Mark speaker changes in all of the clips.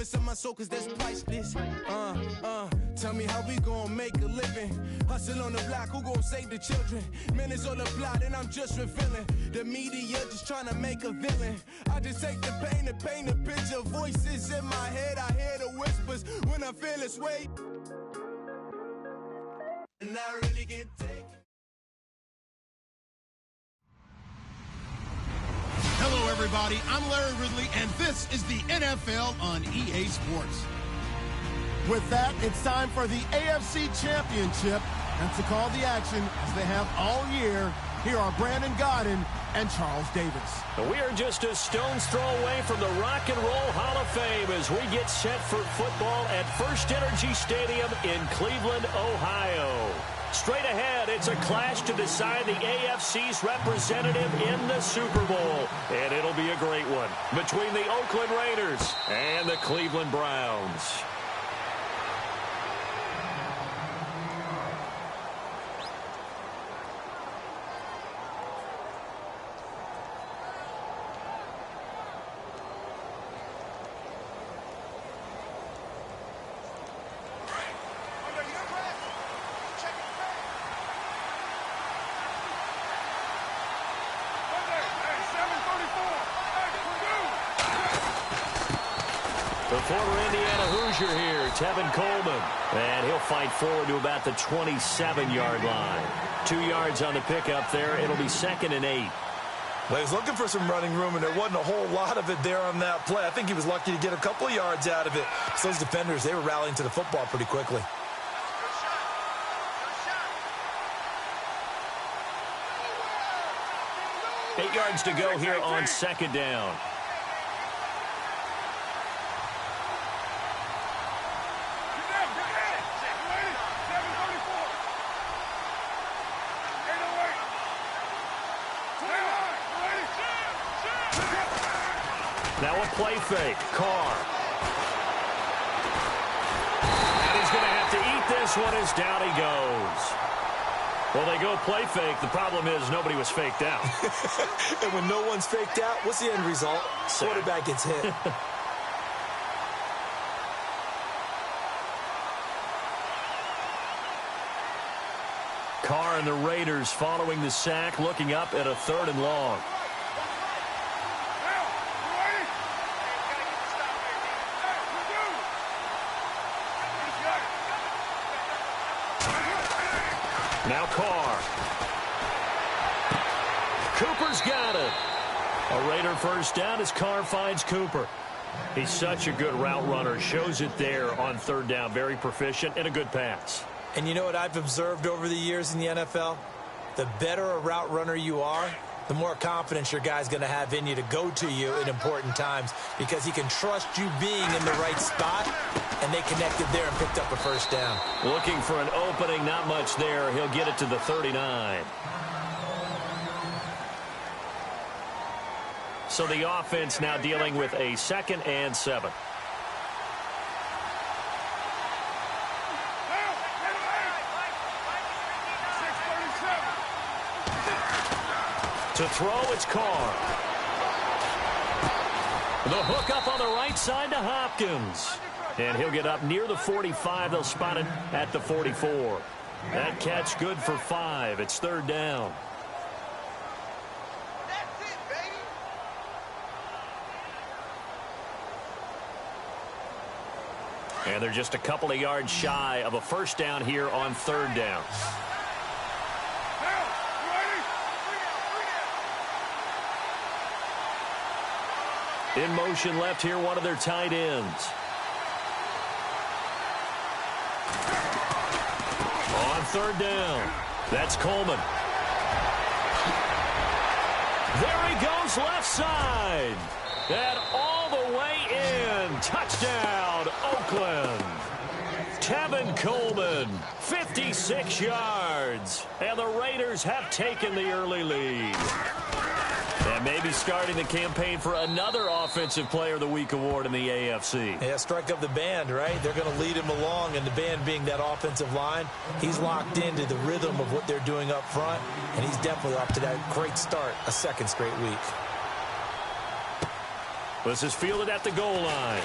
Speaker 1: never sell my soul cause that's priceless. Tell me how we gon' make a living. Hustle on the block, who gon' save the children? Minutes on the plot and I'm just revealing. The media just trying to make a villain. I just take the pain and paint a picture. Voices in my head, I hear the whispers when I feel this way. And I really can't take.
Speaker 2: Hello, everybody. I'm Larry Ridley, and this is the NFL on EA Sports.
Speaker 3: With that, it's time for the AFC Championship. And to call the action, as they have all year, here are Brandon Gaudin and Charles Davis.
Speaker 4: We are just a stone's throw away from the Rock and Roll Hall of Fame as we get set for football at First Energy Stadium in Cleveland, Ohio. Straight ahead, it's a clash to decide the AFC's representative in the Super Bowl. And it'll be a great one between the Oakland Raiders and the Cleveland Browns. The former Indiana Hoosier here, Tevin Coleman. And he'll fight forward to about the 27-yard line. 2 yards on the pickup there. It'll be 2nd and 8.
Speaker 5: Well, he was looking for some running room, and there wasn't a whole lot of it there on that play. I think he was lucky to get a couple of yards out of it. So those defenders, they were rallying to the football pretty quickly.
Speaker 4: Eight yards to go here on 2nd down. Now a play fake. Carr. And he's going to have to eat this one as down he goes. Well, they go play fake. The problem is nobody was faked out.
Speaker 5: And when no one's faked out, what's the end result? Quarterback gets hit.
Speaker 4: Carr and the Raiders following the sack, looking up at a 3rd and long. Now Carr. Cooper's got it. A Raider first down as Carr finds Cooper. He's such a good route runner. Shows it there on 3rd down. Very proficient and a good pass.
Speaker 5: And you know what I've observed over the years in the NFL? The better a route runner you are, the more confidence your guy's going to have in you to go to you in important times because he can trust you being in the right spot, and they connected there and picked up a first down.
Speaker 4: Looking for an opening, not much there. He'll get it to the 39. So the offense now dealing with a 2nd and 7. To throw, it's Carr. The hook up on the right side to Hopkins. And he'll get up near the 45. They'll spot it at the 44. That catch good for 5. It's 3rd down.
Speaker 6: That's it, baby.
Speaker 4: And they're just a couple of yards shy of a first down here on 3rd down. In motion left here, one of their tight ends. On 3rd down, that's Coleman. There he goes left side. And all the way in. Touchdown, Oakland. Tevin Coleman, 56 yards. And the Raiders have taken the early lead. And maybe starting the campaign for another Offensive Player of the Week award in the AFC.
Speaker 5: Yeah, strike up the band, right? They're going to lead him along, and the band being that offensive line, he's locked into the rhythm of what they're doing up front, and he's definitely off to that great start, a 2nd straight week.
Speaker 4: This is fielded at the goal line.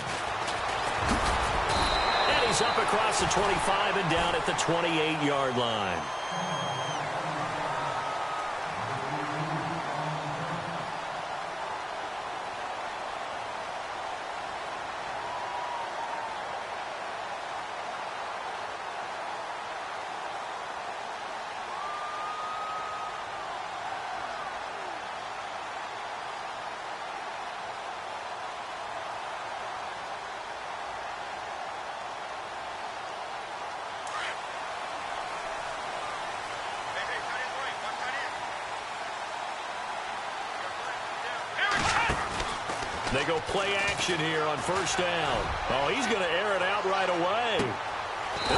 Speaker 4: It's up across the 25 and down at the 28-yard line. They go play action here on first down. Oh, he's going to air it out right away.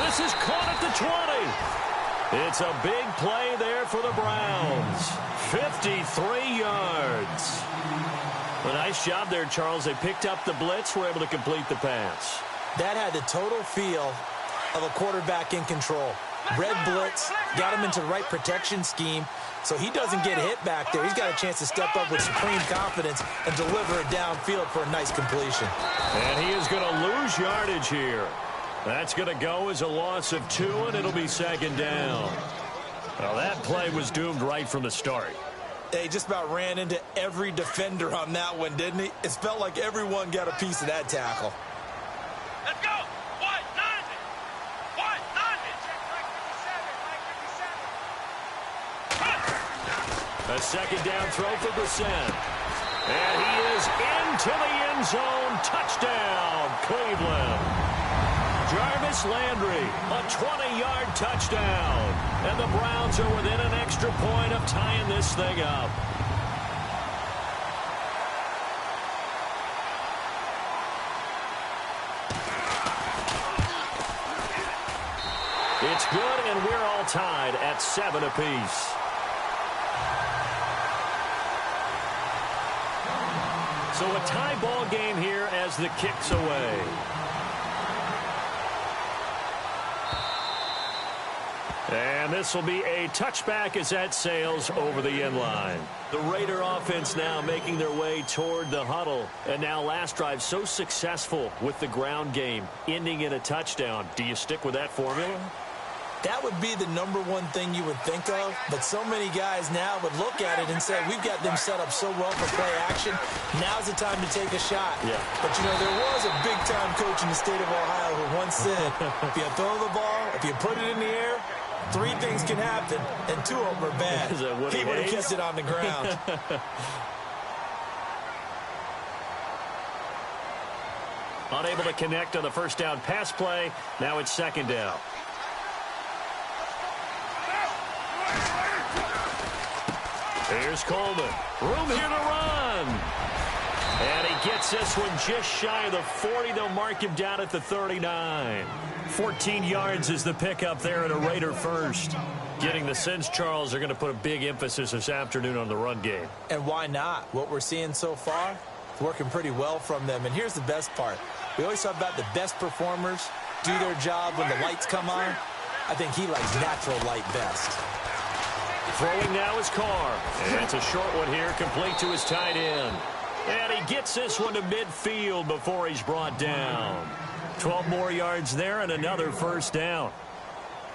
Speaker 4: This is caught at the 20. It's a big play there for the Browns. 53 yards. A nice job there, Charles. They picked up the blitz, were able to complete the pass.
Speaker 5: That had the total feel of a quarterback in control. Red blitz, got him into the right protection scheme, so he doesn't get hit back there. He's got a chance to step up with supreme confidence and deliver it downfield for a nice completion.
Speaker 4: And he is going to lose yardage here. That's going to go as a loss of 2, and it'll be second down. Well, that play was doomed right from the start.
Speaker 5: He just about ran into every defender on that one, didn't he? It felt like everyone got a piece of that tackle.
Speaker 6: Let's go!
Speaker 4: A second down throw for Brissett. And he is into the end zone. Touchdown, Cleveland. Jarvis Landry, a 20-yard touchdown. And the Browns are within an extra point of tying this thing up. It's good, and we're all tied at 7 apiece. So a tie ball game here as the kick's away. And this will be a touchback as that sails over the end line. The Raider offense now making their way toward the huddle. And now last drive so successful with the ground game, ending in a touchdown. Do you stick with that formula?
Speaker 5: That would be the number one thing you would think of, but so many guys now would look at it and say, we've got them set up so well for play action, now's the time to take a shot.
Speaker 4: Yeah.
Speaker 5: But, you know, there was a big-time coach in the state of Ohio who once said, if you throw the ball, if you put it in the air, 3 things can happen, and 2 of them are bad. He would have kept it on the ground.
Speaker 4: Unable to connect on the first down pass play. Now it's second down. Here's Coleman. Room here to run. And he gets this one just shy of the 40. They'll mark him down at the 39. 14 yards is the pickup there at a Raider first. Getting the sense, Charles, are going to put a big emphasis this afternoon on the run game.
Speaker 5: And why not? What we're seeing so far, it's working pretty well from them. And here's the best part. We always talk about the best performers do their job when the lights come on. I think he likes natural light best.
Speaker 4: Throwing now is Carr. And it's a short one here, complete to his tight end. And he gets this one to midfield before he's brought down. 12 more yards there and another first down.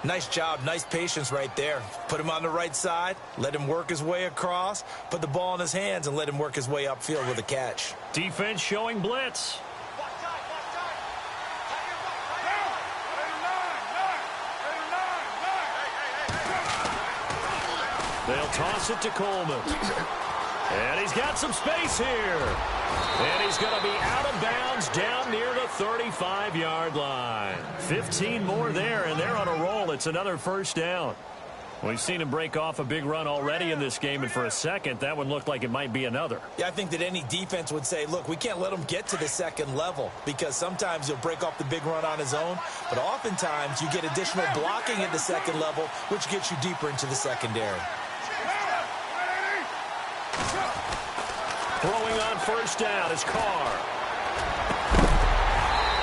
Speaker 5: Nice job, nice patience right there. Put him on the right side, let him work his way across, put the ball in his hands, and let him work his way upfield with a catch.
Speaker 4: Defense showing blitz. They'll toss it to Coleman. And he's got some space here. And he's going to be out of bounds down near the 35-yard line. 15 more there, and they're on a roll. It's another first down. We've seen him break off a big run already in this game, and for a second, that one looked like it might be another.
Speaker 5: Yeah, I think that any defense would say, look, we can't let him get to the second level because sometimes he'll break off the big run on his own, but oftentimes you get additional blocking at the second level, which gets you deeper into the secondary.
Speaker 4: Throwing on first down is Carr.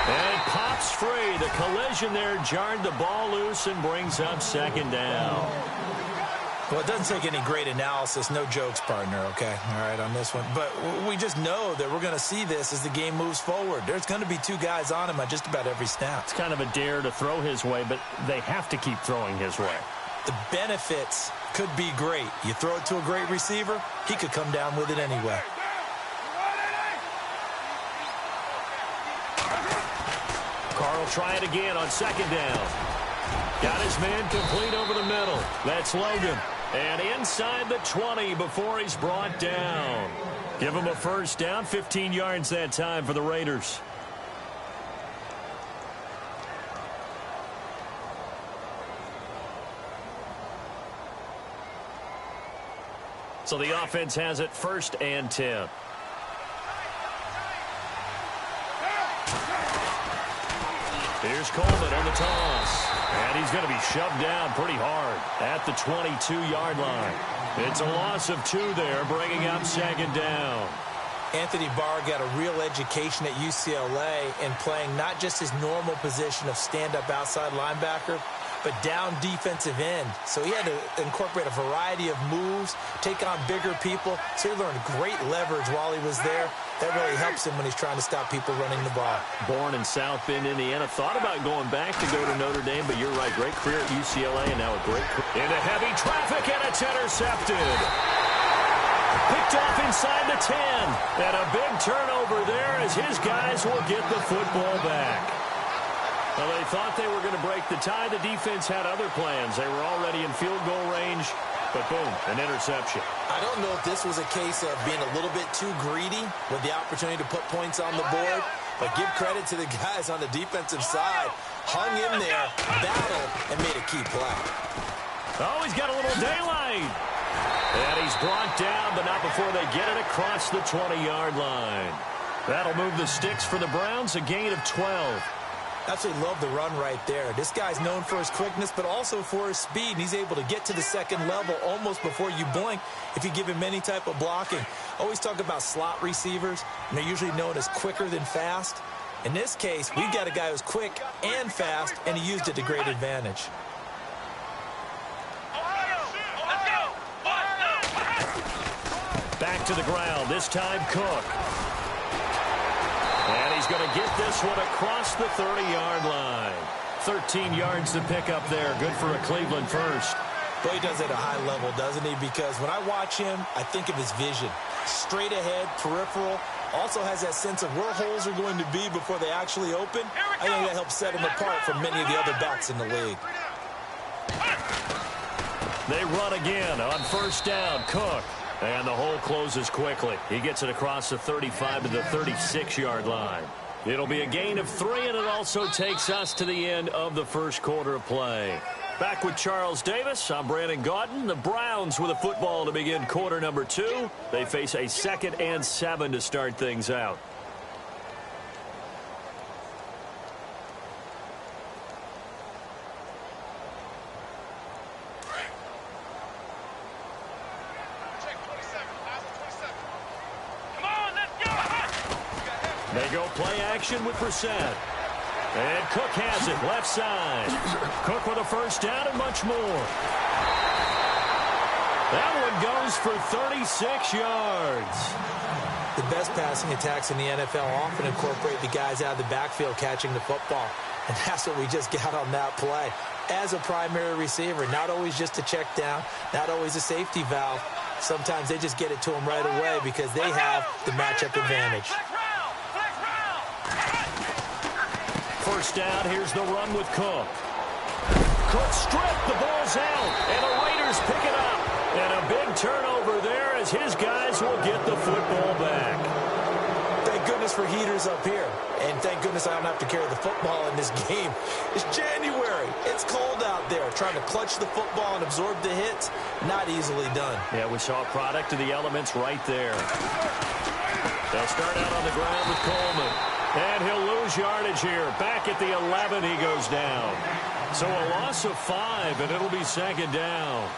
Speaker 4: And it pops free. The collision there jarred the ball loose and brings up second down.
Speaker 5: Well, it doesn't take any great analysis. No jokes, partner, okay? All right, on this one. But we just know that we're going to see this as the game moves forward. There's going to be 2 guys on him on just about every snap.
Speaker 4: It's kind of a dare to throw his way, but they have to keep throwing his way.
Speaker 5: The benefits could be great. You throw it to a great receiver, he could come down with it anyway.
Speaker 4: Carr will try it again on 2nd down. Got his man complete over the middle. That's Logan. And inside the 20 before he's brought down. Give him a 1st down, 15 yards that time for the Raiders. So the offense has it 1st and 10. Here's Coleman on the toss. And he's going to be shoved down pretty hard at the 22-yard line. It's a loss of 2 there, bringing up 2nd down.
Speaker 5: Anthony Barr got a real education at UCLA in playing not just his normal position of stand-up outside linebacker, but down defensive end. So he had to incorporate a variety of moves, take on bigger people. So he learned great leverage while he was there. That really helps him when he's trying to stop people running the ball.
Speaker 4: Born in South Bend, Indiana. Thought about going back to go to Notre Dame, but you're right. Great career at UCLA and now a great career. Into heavy traffic, and it's intercepted. Picked off inside the 10. And a big turnover there as his guys will get the football back. Well, they thought they were going to break the tie. The defense had other plans. They were already in field goal range, but boom, an interception.
Speaker 5: I don't know if this was a case of being a little bit too greedy with the opportunity to put points on the board, but give credit to the guys on the defensive side. Hung in there, battled, and made a key play.
Speaker 4: Oh, he's got a little daylight. And he's brought down, but not before they get it across the 20-yard line. That'll move the sticks for the Browns, a gain of 12.
Speaker 5: Absolutely love the run right there. This guy's known for his quickness, but also for his speed, and he's able to get to the 2nd level almost before you blink if you give him any type of blocking. Always talk about slot receivers, and they're usually known as quicker than fast. In this case, we've got a guy who's quick and fast, and he used it to great advantage.
Speaker 4: Back to the ground, this time Cook. And he's going to get this one across the 30-yard line. 13 yards to pick up there. Good for a Cleveland first.
Speaker 5: Well, he does it at a high level, doesn't he? Because when I watch him, I think of his vision. Straight ahead, peripheral. Also has that sense of where holes are going to be before they actually open. I think that helps set him apart from many of the other backs in the league.
Speaker 4: They run again on 1st down. Cook. And the hole closes quickly. He gets it across the 35 to the 36-yard line. It'll be a gain of 3, and it also takes us to the end of the 1st quarter of play. Back with Charles Davis, I'm Brandon Gaudin. The Browns with a football to begin quarter number 2. They face a 2nd and 7 to start things out. They go play action with Brissett. And Cook has it, left side. Cook with a 1st down and much more. That one goes for 36 yards.
Speaker 5: The best passing attacks in the NFL often incorporate the guys out of the backfield catching the football. And that's what we just got on that play. As a primary receiver, not always just a check down, not always a safety valve. Sometimes they just get it to them right away because they have the matchup advantage.
Speaker 4: 1st down, here's the run with Cook. Cook stripped, the ball's out, and the Raiders pick it up. And a big turnover there as his guys will get the football back.
Speaker 5: Thank goodness for heaters up here. And thank goodness I don't have to carry the football in this game. It's January. It's cold out there. Trying to clutch the football and absorb the hits, not easily done.
Speaker 4: Yeah, we saw a product of the elements right there. They'll start out on the ground with Coleman. And he'll lose yardage here. Back at the 11, he goes down. So a loss of 5, and it'll be 2nd down.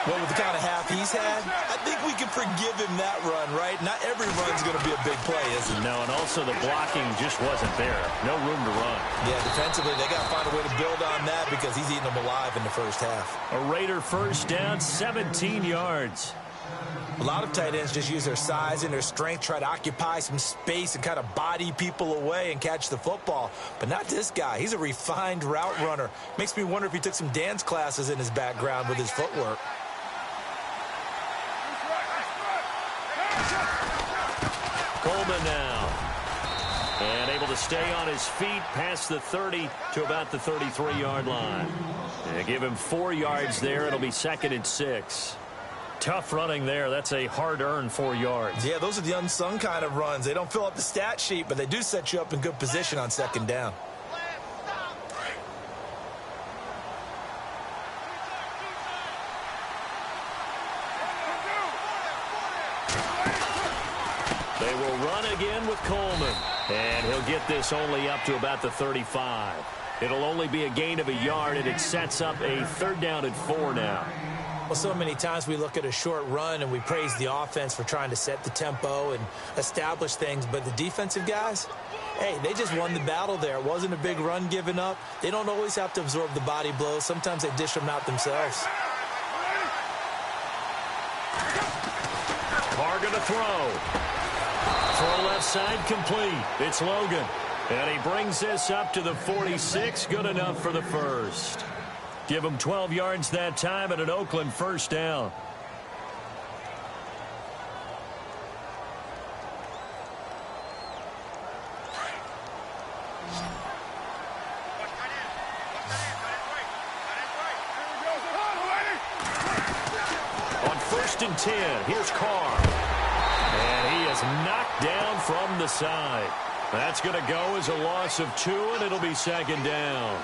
Speaker 5: Well, with the kind of half he's had, I think we can forgive him that run, right? Not every run's going to be a big play, is it?
Speaker 4: No, and also the blocking just wasn't there. No room to run.
Speaker 5: Yeah, defensively, they got to find a way to build on that because he's eating them alive in the first half.
Speaker 4: A Raider first down, 17 yards.
Speaker 5: A lot of tight ends just use their size and their strength, try to occupy some space and kind of body people away and catch the football. But not this guy. He's a refined route runner. Makes me wonder if he took some dance classes in his background with his footwork.
Speaker 4: Coleman now. And able to stay on his feet past the 30 to about the 33-yard line. They give him 4 yards there. It'll be 2nd and 6. Tough running there. That's a hard-earned 4 yards.
Speaker 5: Yeah, those are the unsung kind of runs. They don't fill up the stat sheet, but they do set you up in good position on 2nd down.
Speaker 4: They will run again with Coleman. And he'll get this only up to about the 35. It'll only be a gain of a yard, and it sets up a 3rd down and 4 now.
Speaker 5: Well, so many times we look at a short run and we praise the offense for trying to set the tempo and establish things, but the defensive guys, hey, they just won the battle there. It wasn't a big run given up. They don't always have to absorb the body blows. Sometimes they dish them out themselves.
Speaker 4: Carr going to throw. Throw left side complete. It's Logan. And he brings this up to the 46. Good enough for the first. Give him 12 yards that time and an Oakland first down. On 1st and 10, here's Carr. And he is knocked down from the side. That's going to go as a loss of 2, and it'll be 2nd down.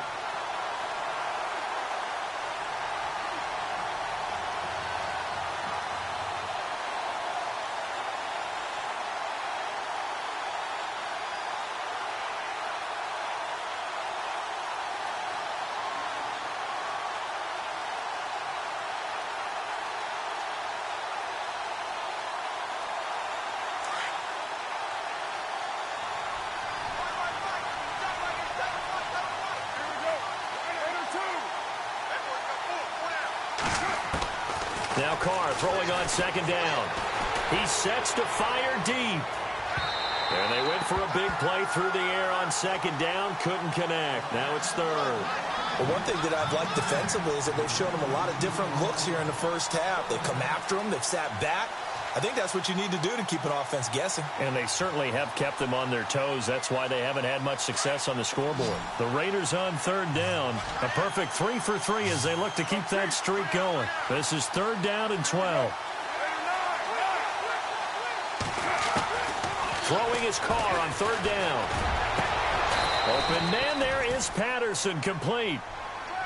Speaker 4: Now Carr throwing on 2nd down. He sets to fire deep. And they went for a big play through the air on 2nd down. Couldn't connect. Now it's 3rd.
Speaker 5: Well, one thing that I've liked defensively is that they've shown them a lot of different looks here in the first half. They've come after them. They've sat back. I think that's what you need to do to keep an offense guessing.
Speaker 4: And they certainly have kept them on their toes. That's why they haven't had much success on the scoreboard. The Raiders on 3rd down. A perfect 3 for 3 as they look to keep that streak going. This is 3rd down and 12. Throwing his Carr on 3rd down. Open man there is Patterson, complete.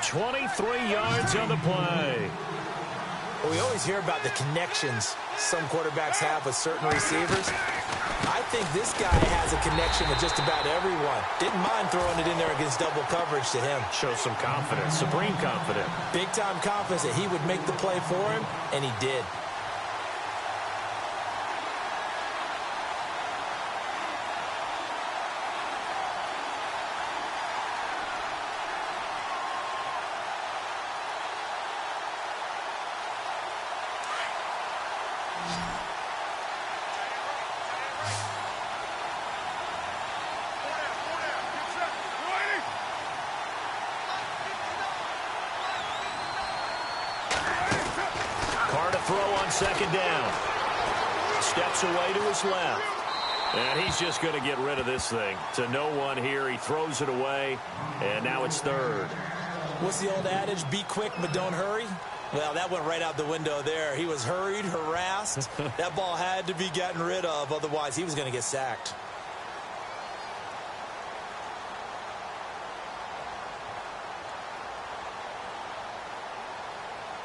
Speaker 4: 23 yards on the play.
Speaker 5: Well, we always hear about the connections some quarterbacks have with certain receivers. I think this guy has a connection with just about everyone. Didn't mind throwing it in there against double coverage to him.
Speaker 4: Shows some confidence, supreme confidence.
Speaker 5: Big-time confidence that he would make the play for him, and he did.
Speaker 4: Throw on 2nd down. Steps away to his left. And he's just going to get rid of this thing. To no one here. He throws it away. And now it's 3rd.
Speaker 5: What's the old adage? Be quick, but don't hurry. Well, that went right out the window there. He was hurried, harassed. That ball had to be gotten rid of. Otherwise, he was going to get sacked.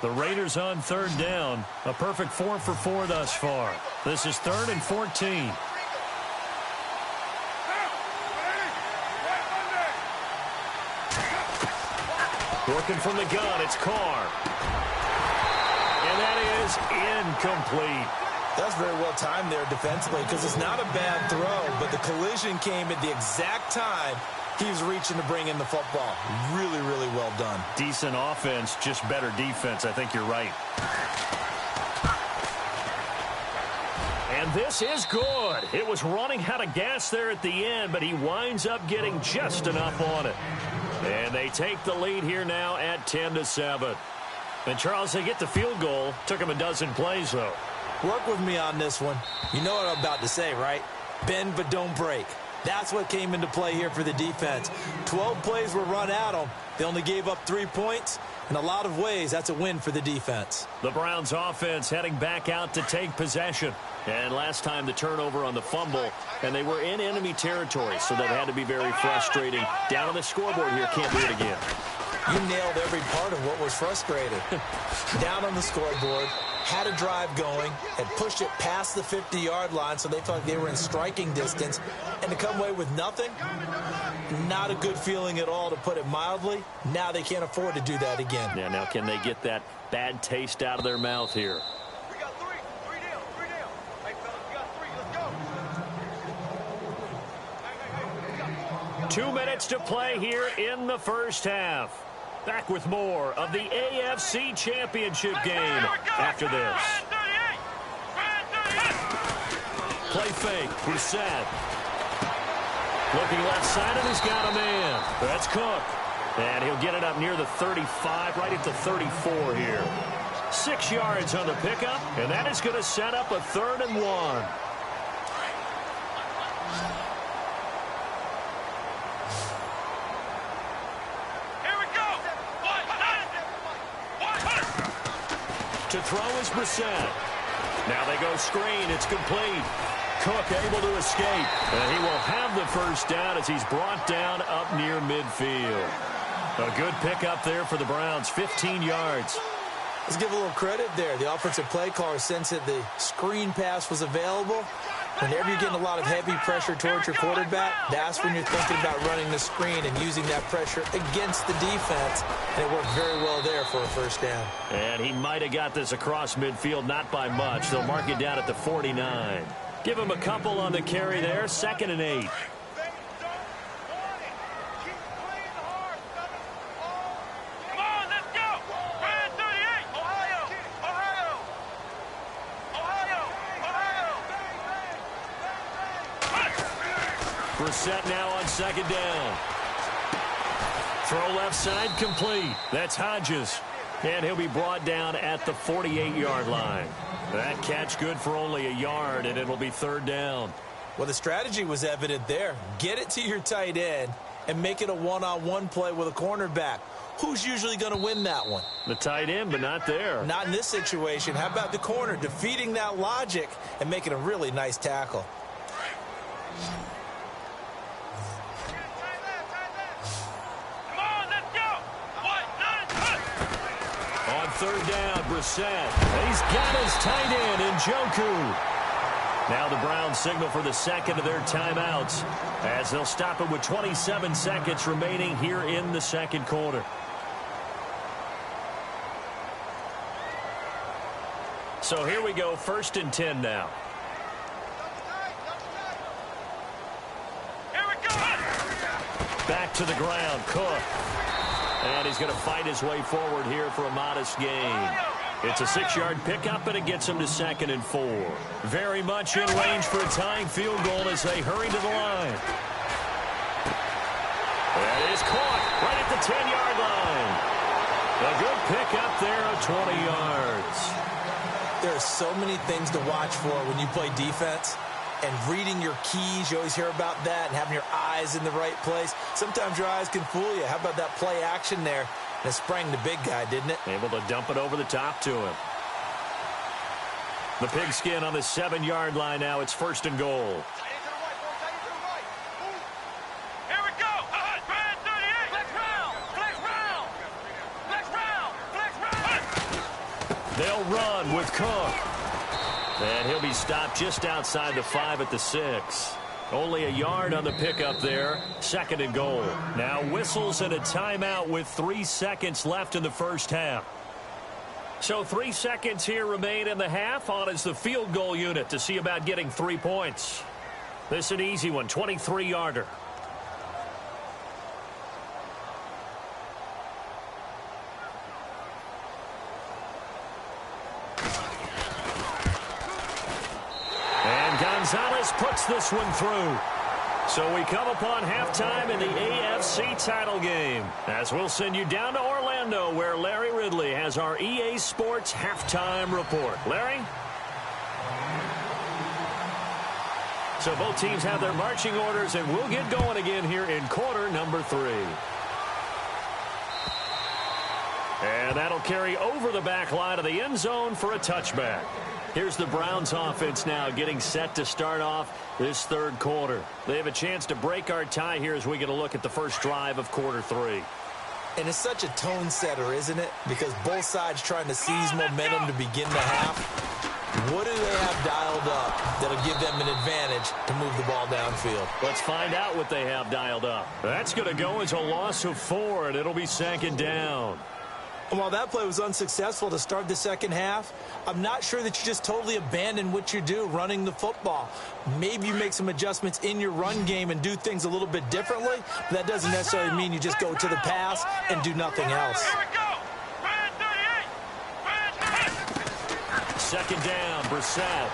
Speaker 4: The Raiders on 3rd down. A perfect 4 for 4 thus far. This is 3rd and 14. Working from the gun, it's Carr. And that is incomplete.
Speaker 5: That's very well timed there defensively because it's not a bad throw, but the collision came at the exact time he was reaching to bring in the football. Really, really well done.
Speaker 4: Decent offense, just better defense. I think you're right. And this is good. It was running out of gas there at the end, but he winds up getting just enough on it. And they take the lead here now at 10-7. And, Charles, they get the field goal. Took him a dozen plays, though.
Speaker 5: Work with me on this one. You know what I'm about to say, right? Bend but don't break. That's what came into play here for the defense. 12 plays were run at them. They only gave up 3 points. In a lot of ways, that's a win for the defense.
Speaker 4: The Browns offense heading back out to take possession. And last time the turnover on the fumble, and they were in enemy territory, so that had to be very frustrating. Down on the scoreboard here, can't do it again.
Speaker 5: You nailed every part of what was frustrating. Down on the scoreboard, had a drive going, had pushed it past the 50-yard line, so they felt like they were in striking distance, and to come away with nothing, not a good feeling at all, to put it mildly. Now they can't afford to do that again.
Speaker 4: Yeah, now can they get that bad taste out of their mouth here?
Speaker 6: We got three down. Hey, fellas, we got 3. Let's go.
Speaker 4: 2 minutes to play here in the first half. Back with more of the AFC Championship game after this. Play fake. Brissett. Looking left side, and he's got a man. That's Cook. And he'll get it up near the 35, right at the 34 here. 6 yards on the pickup, and that is going to set up a 3rd and 1. To throw is Brissett. Now they go screen. It's complete. Cook able to escape. And he will have the first down as he's brought down up near midfield. A good pickup there for the Browns. 15 yards.
Speaker 5: Let's give a little credit there. The offensive play caller sensed that the screen pass was available. Whenever you're getting a lot of heavy pressure towards your quarterback, that's when you're thinking about running the screen and using that pressure against the defense. And it worked very well there for a first down.
Speaker 4: And he might have got this across midfield, not by much. They'll mark it down at the 49. Give him a couple on the carry there. 2nd and 8. Brissett now on 2nd down. Throw left side complete. That's Hodges. And he'll be brought down at the 48-yard line. That catch good for only a yard, and it'll be 3rd down.
Speaker 5: Well, the strategy was evident there. Get it to your tight end and make it a one-on-one play with a cornerback. Who's usually going to win that one?
Speaker 4: The tight end, but not there.
Speaker 5: Not in this situation. How about the corner defeating that logic and making a really nice tackle?
Speaker 4: On 3rd down, Brissett. He's got his tight end, Njoku. Now the Browns signal for the 2nd of their timeouts as they'll stop it with 27 seconds remaining here in the 2nd quarter. So here we go, 1st and 10 now.
Speaker 6: Here we go.
Speaker 4: Back to the ground, Cook. And he's going to fight his way forward here for a modest gain. It's a 6-yard pickup, and it gets him to 2nd and 4. Very much in range for a tying field goal as they hurry to the line. That is caught right at the 10-yard line. A good pickup there of 20 yards.
Speaker 5: There are so many things to watch for when you play defense. And reading your keys, you always hear about that, and having your eyes in the right place. Sometimes your eyes can fool you. How about that play action there? And it sprang the big guy, didn't it?
Speaker 4: Able to dump it over the top to him. The pigskin on the 7-yard line now. It's 1st and goal.
Speaker 6: Here we go. Brand 38. Flex round.
Speaker 4: They'll run with Cook. And he'll be stopped just outside the 5 at the 6. Only a yard on the pickup there. 2nd and goal. Now whistles and a timeout with 3 seconds left in the first half. So 3 seconds here remain in the half. On is the field goal unit to see about getting 3 points. This is an easy one, 23-yarder. And Gonzalez puts this one through. So we come upon halftime in the AFC title game, as we'll send you down to Orlando, where Larry Ridley has our EA Sports halftime report. Larry? So both teams have their marching orders, and we'll get going again here in quarter number 3. And that'll carry over the back line of the end zone for a touchback. Here's the Browns offense now getting set to start off this third quarter. They have a chance to break our tie here as we get a look at the first drive of quarter 3.
Speaker 5: And it's such a tone setter, isn't it? Because both sides trying to seize momentum to begin the half. What do they have dialed up that'll give them an advantage to move the ball downfield?
Speaker 4: Let's find out what they have dialed up. That's going to go as a loss of 4, and it'll be second down.
Speaker 5: And while that play was unsuccessful to start the second half, I'm not sure that you just totally abandon what you do running the football. Maybe you make some adjustments in your run game and do things a little bit differently. But that doesn't necessarily mean you just go to the pass and do nothing else.
Speaker 6: Here we go. Brand 38.
Speaker 4: Second down, Brissett.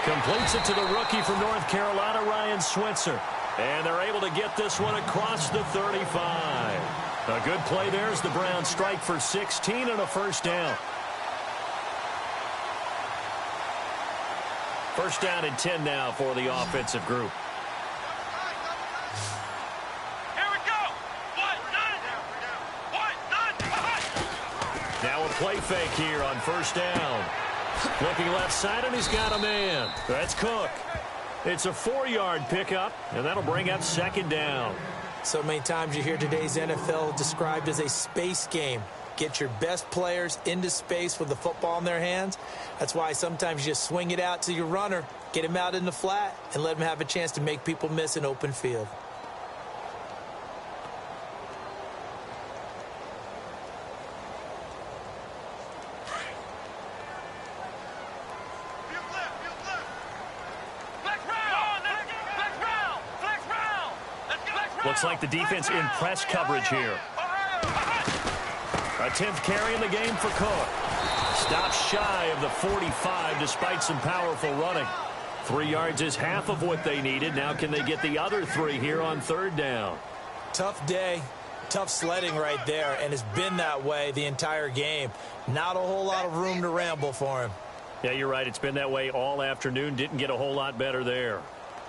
Speaker 4: Completes it to the rookie from North Carolina, Ryan Switzer. And they're able to get this one across the 35. A good play there as the Browns strike for 16 and a first down. First down and 10 now for the offensive group.
Speaker 6: Here we go. 1-9.
Speaker 4: Now a play fake here on first down. Looking left side, and he's got a man. That's Cook. It's a 4-yard pickup, and that'll bring up second down.
Speaker 5: So many times you hear today's NFL described as a space game. Get your best players into space with the football in their hands. That's why sometimes you just swing it out to your runner, get him out in the flat, and let him have a chance to make people miss an open field.
Speaker 4: Looks like the defense in press coverage here. A 10th carry in the game for Cook. Stops shy of the 45 despite some powerful running. 3 yards is half of what they needed. Now can they get the other 3 here on third down?
Speaker 5: Tough day, tough sledding right there, and it's been that way the entire game. Not a whole lot of room to ramble for him.
Speaker 4: Yeah, you're right. It's been that way all afternoon. Didn't get a whole lot better there.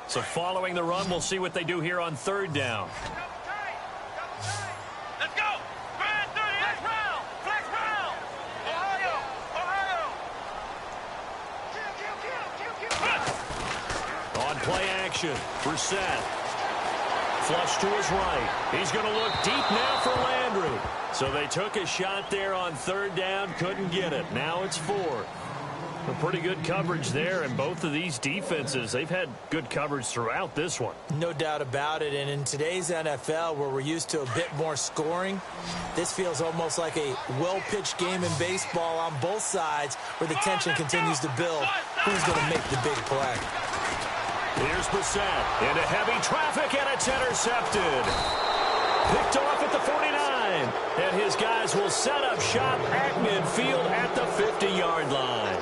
Speaker 4: So following the run, we'll see what they do here on third down.
Speaker 6: Let's go. Brand 38. Flex round. Ohio.
Speaker 4: On play action, Brissett. Flush to his right. He's going to look deep now for Landry. So they took a shot there on third down, couldn't get it. Now it's 4. A pretty good coverage there, and both of these defenses, they've had good coverage throughout this one.
Speaker 5: No doubt about it, and in today's NFL, where we're used to a bit more scoring, this feels almost like a well-pitched game in baseball on both sides, where the tension continues to build. Who's going to make the big play?
Speaker 4: Here's Brissett into heavy traffic, and it's intercepted. Picked off at the 49, and his guys will set up shop at midfield at the 50-yard line.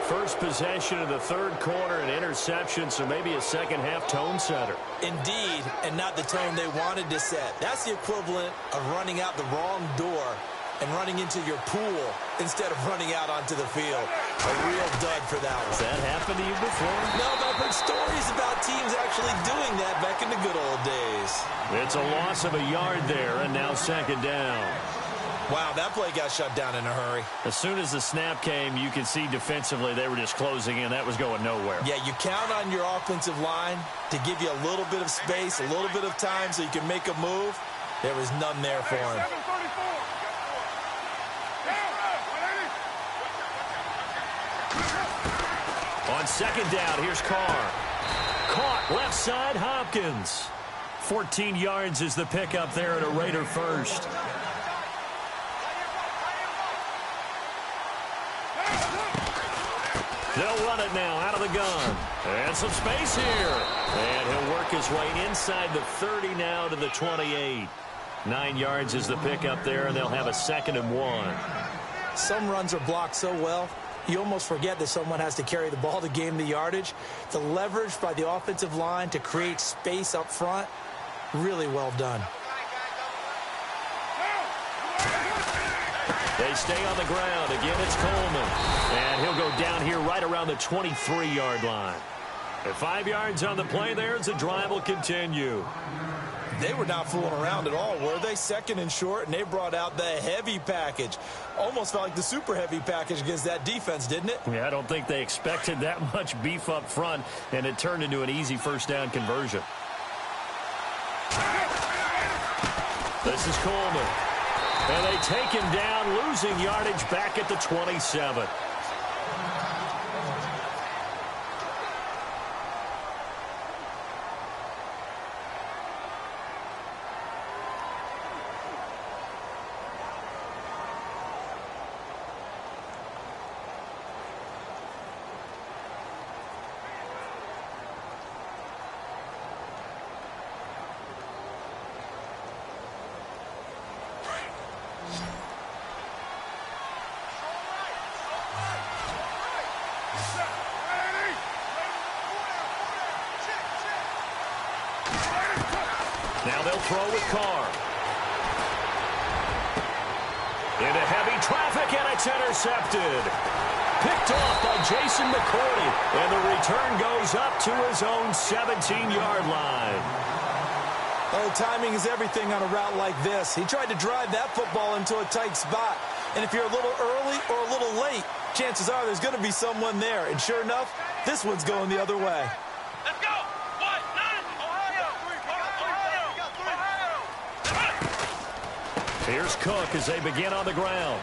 Speaker 4: First possession of the third quarter, an interception, so maybe a second-half tone setter.
Speaker 5: Indeed, and not the tone they wanted to set. That's the equivalent of running out the wrong door and running into your pool instead of running out onto the field. A real dud for that one.
Speaker 4: Has that happened to you before?
Speaker 5: No, but I've heard stories about teams actually doing that back in the good old days.
Speaker 4: It's a loss of a yard there, and now second down.
Speaker 5: Wow, that play got shut down in a hurry.
Speaker 4: As soon as the snap came, you could see defensively they were just closing in. That was going nowhere.
Speaker 5: Yeah, you count on your offensive line to give you a little bit of space, a little bit of time so you can make a move. There was none there for him.
Speaker 4: On second down, here's Carr. Caught left side, Hopkins. 14 yards is the pickup there at a Raider first. They'll run it now out of the gun. And some space here. And he'll work his way inside the 30 now to the 28. 9 yards is the pickup there, and they'll have a 2nd and 1.
Speaker 5: Some runs are blocked so well, you almost forget that someone has to carry the ball to gain the yardage. The leverage by the offensive line to create space up front, really well done.
Speaker 4: They stay on the ground. Again, it's Coleman. And he'll go down here right around the 23-yard line. At 5 yards on the play there as the drive will continue.
Speaker 5: They were not fooling around at all, were they? 2nd and short, and they brought out the heavy package. Almost felt like the super heavy package against that defense, didn't it?
Speaker 4: Yeah, I don't think they expected that much beef up front, and it turned into an easy first down conversion. This is Coleman. And they take him down, losing yardage back at the 27. Now they'll throw with Carr. Into heavy traffic, and it's intercepted. Picked off by Jason McCourty, and the return goes up to his own 17-yard line.
Speaker 5: Oh, timing is everything on a route like this. He tried to drive that football into a tight spot. And if you're a little early or a little late, chances are there's going to be someone there. And sure enough, this one's going the other way.
Speaker 6: Let's go!
Speaker 4: Here's Cook as they begin on the ground.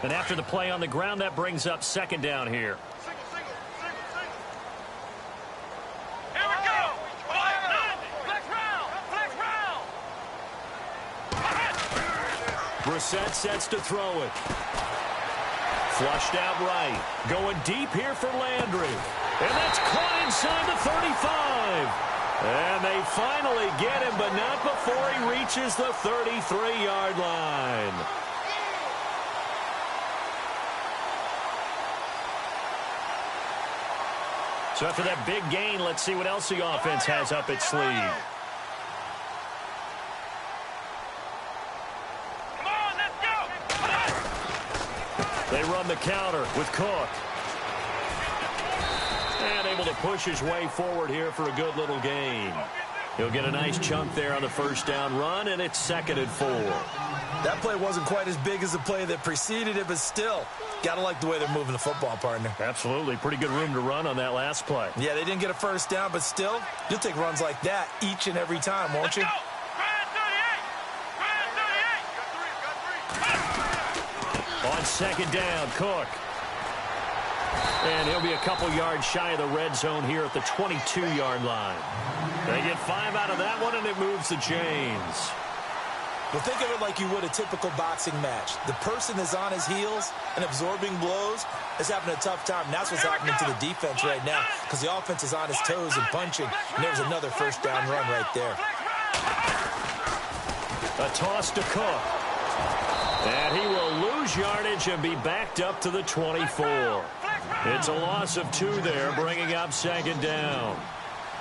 Speaker 4: And after the play on the ground, that brings up 2nd down here.
Speaker 6: Here we go! Flex round!
Speaker 4: Brissett sets to throw it. Flushed out right. Going deep here for Landry. And that's caught inside the 35. And they finally get him, but not before he reaches the 33-yard line. So after that big gain, let's see what else the offense has up its sleeve.
Speaker 6: Come on, let's go!
Speaker 4: They run the counter with Cook. And able to push his way forward here for a good little gain. He'll get a nice chunk there on the first down run, and it's 2nd and 4.
Speaker 5: That play wasn't quite as big as the play that preceded it, but still, got to like the way they're moving the football, partner.
Speaker 4: Absolutely. Pretty good room to run on that last play.
Speaker 5: Yeah, they didn't get a first down, but still, you'll take runs like that each and every time, won't you?
Speaker 6: Let's go!
Speaker 4: On 2nd down, Cook. And he'll be a couple yards shy of the red zone here at the 22-yard line. They get 5 out of that one, and it moves the chains.
Speaker 5: Well, think of it like you would a typical boxing match. The person that's on his heels and absorbing blows is having a tough time. And that's what's happening to the defense right now because the offense is on his toes and punching. And there's another first down run right there.
Speaker 4: A toss to Cook. And he will lose yardage and be backed up to the 24. It's a loss of 2 there, bringing up 2nd down.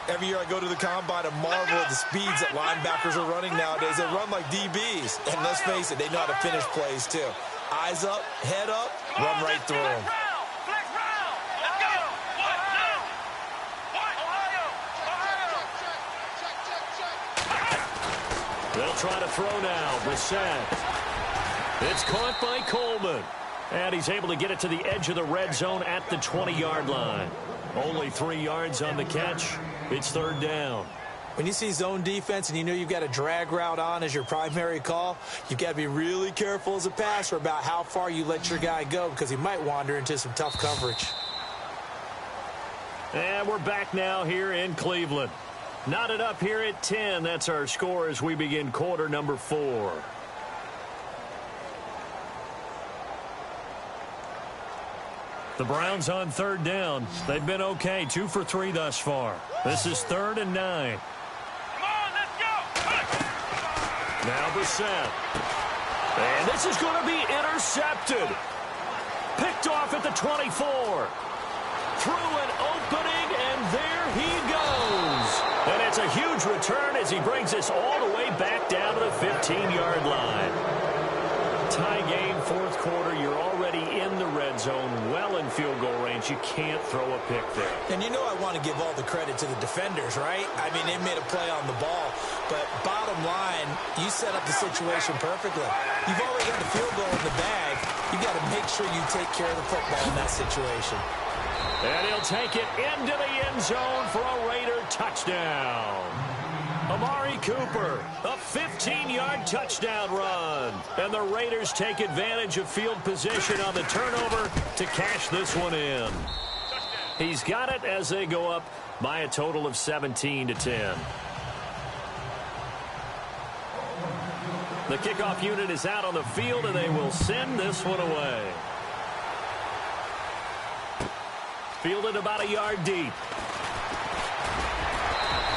Speaker 5: Every year I go to the combine and marvel at the speeds that linebackers are running nowadays. They run like DBs. And let's face it, they know how to finish plays too. Eyes up, head up, run right through them.
Speaker 6: Flex round! Let's go! What? Now! What? Ohio!
Speaker 4: They'll try to throw now. Brissett. It's caught by Coleman. And he's able to get it to the edge of the red zone at the 20-yard line. Only 3 yards on the catch. It's 3rd down.
Speaker 5: When you see zone defense and you know you've got a drag route on as your primary call, you've got to be really careful as a passer about how far you let your guy go because he might wander into some tough coverage.
Speaker 4: And we're back now here in Cleveland. Knotted up here at 10. That's our score as we begin quarter number 4. The Browns on third down. They've been okay, 2 for 3 thus far. This is 3rd and 9.
Speaker 6: Come on, let's go.
Speaker 4: Now Brissett. And this is going to be intercepted. Picked off at the 24. Through an opening, and there he goes. And it's a huge return as he brings us all the way back down to the 15-yard line. Tie game, 4th quarter. You're already in the red zone, well in field goal range. You can't throw a pick there.
Speaker 5: And you know I want to give all the credit to the defenders, right? I mean, they made a play on the ball. But bottom line, you set up the situation perfectly. You've already got the field goal in the bag. You got to make sure you take care of the football in that situation.
Speaker 4: And he'll take it into the end zone for a Raider touchdown. Amari Cooper, a 15-yard touchdown run. And the Raiders take advantage of field position on the turnover to cash this one in. He's got it as they go up by a total of 17-10. The kickoff unit is out on the field, and they will send this one away. Fielded about a yard deep.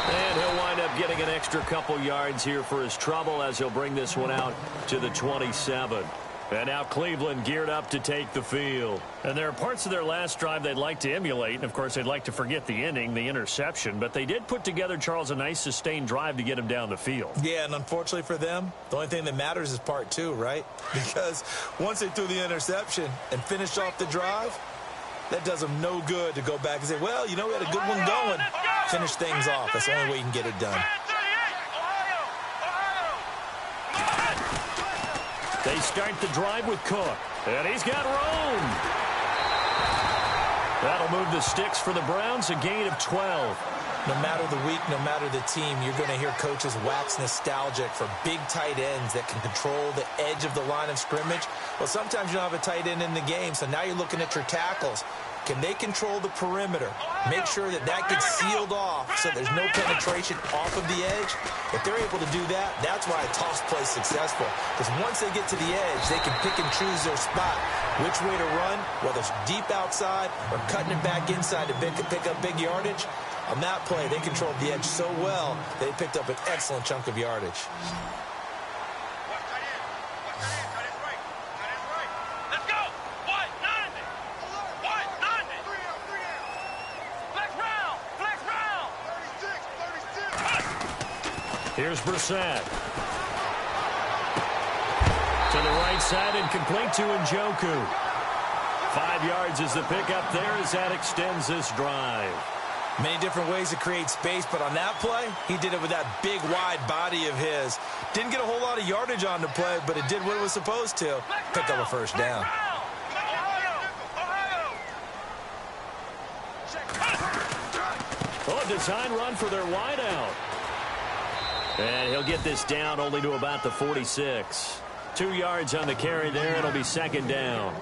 Speaker 4: And he'll wind up getting an extra couple yards here for his trouble as he'll bring this one out to the 27. And now Cleveland geared up to take the field. And there are parts of their last drive they'd like to emulate. And, of course, they'd like to forget the ending, the interception. But they did put together, Charles, a nice sustained drive to get him down the field.
Speaker 5: Yeah, and unfortunately for them, the only thing that matters is part 2, right? Because once they threw the interception and finished off the drive, that does them no good to go back and say, well, you know, we had a good one going. Finish things off. That's the only way you can get it done.
Speaker 4: They start the drive with Cook. And he's got room. That'll move the sticks for the Browns, a gain of 12.
Speaker 5: No matter the week, no matter the team, you're going to hear coaches wax nostalgic for big tight ends that can control the edge of the line of scrimmage. Well, sometimes you don't have a tight end in the game, so now you're looking at your tackles. Can they control the perimeter? Make sure that that gets sealed off so there's no penetration off of the edge. If they're able to do that, that's why a toss play is successful. Because once they get to the edge, they can pick and choose their spot, which way to run, whether it's deep outside or cutting it back inside to pick up big yardage. On that play, they controlled the edge so well, they picked up an excellent chunk of yardage.
Speaker 6: Let's go. What? 90. What? 90. Flex round. Flex round. 36.
Speaker 4: Here's Brissett. To the right side and complete to Njoku. 5 yards is the pickup there as that extends this drive.
Speaker 5: Many different ways to create space, but on that play, he did it with that big, wide body of his. Didn't get a whole lot of yardage on the play, but it did what it was supposed to. Picked up a first down.
Speaker 4: Oh, design run for their wideout. And he'll get this down only to about the 46. 2 yards on the carry there. It'll be 2nd down.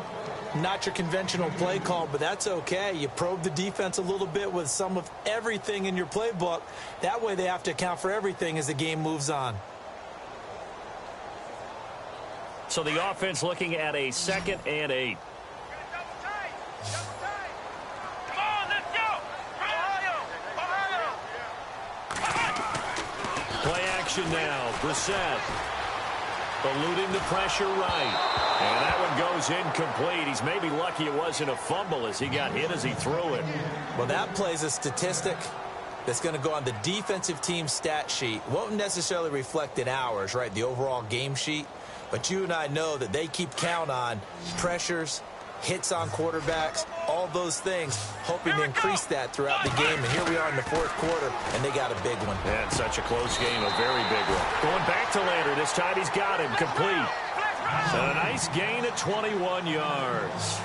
Speaker 5: Not your conventional play call, but that's okay. You probe the defense a little bit with some of everything in your playbook. That way they have to account for everything as the game moves on.
Speaker 4: So the offense looking at a 2nd and 8.
Speaker 6: Come on, let's go.
Speaker 4: Play action now. Brissett eluding the pressure right. And that one goes incomplete. He's maybe lucky it wasn't a fumble as he got hit as he threw it.
Speaker 5: Well, that plays a statistic that's going to go on the defensive team stat sheet. Won't necessarily reflect in ours, right, the overall game sheet. But you and I know that they keep count on pressures, hits on quarterbacks, all those things, hoping to increase that throughout the game. And here we are in the 4th quarter, and they got a big one.
Speaker 4: And such a close game, a very big one. Going back to Lander. This time he's got him complete. And a nice gain of 21 yards.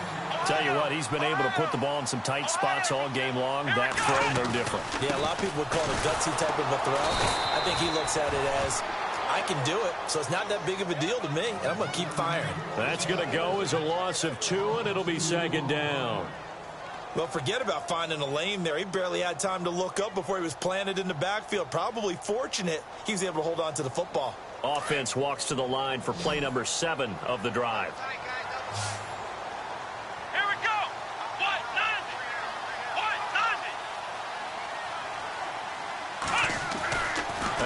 Speaker 4: Tell you what, he's been able to put the ball in some tight spots all game long. That throw, no different.
Speaker 5: Yeah, a lot of people would call it a gutsy type of a throw. I think he looks at it as, I can do it, so it's not that big of a deal to me, and I'm going to keep firing.
Speaker 4: That's going to go as a loss of 2, and it'll be 2nd down.
Speaker 5: Well, forget about finding a lane there. He barely had time to look up before he was planted in the backfield. Probably fortunate he was able to hold on to the football.
Speaker 4: Offense walks to the line for play number 7 of the drive.
Speaker 6: Here we go. What? Nothing. What? Nothing.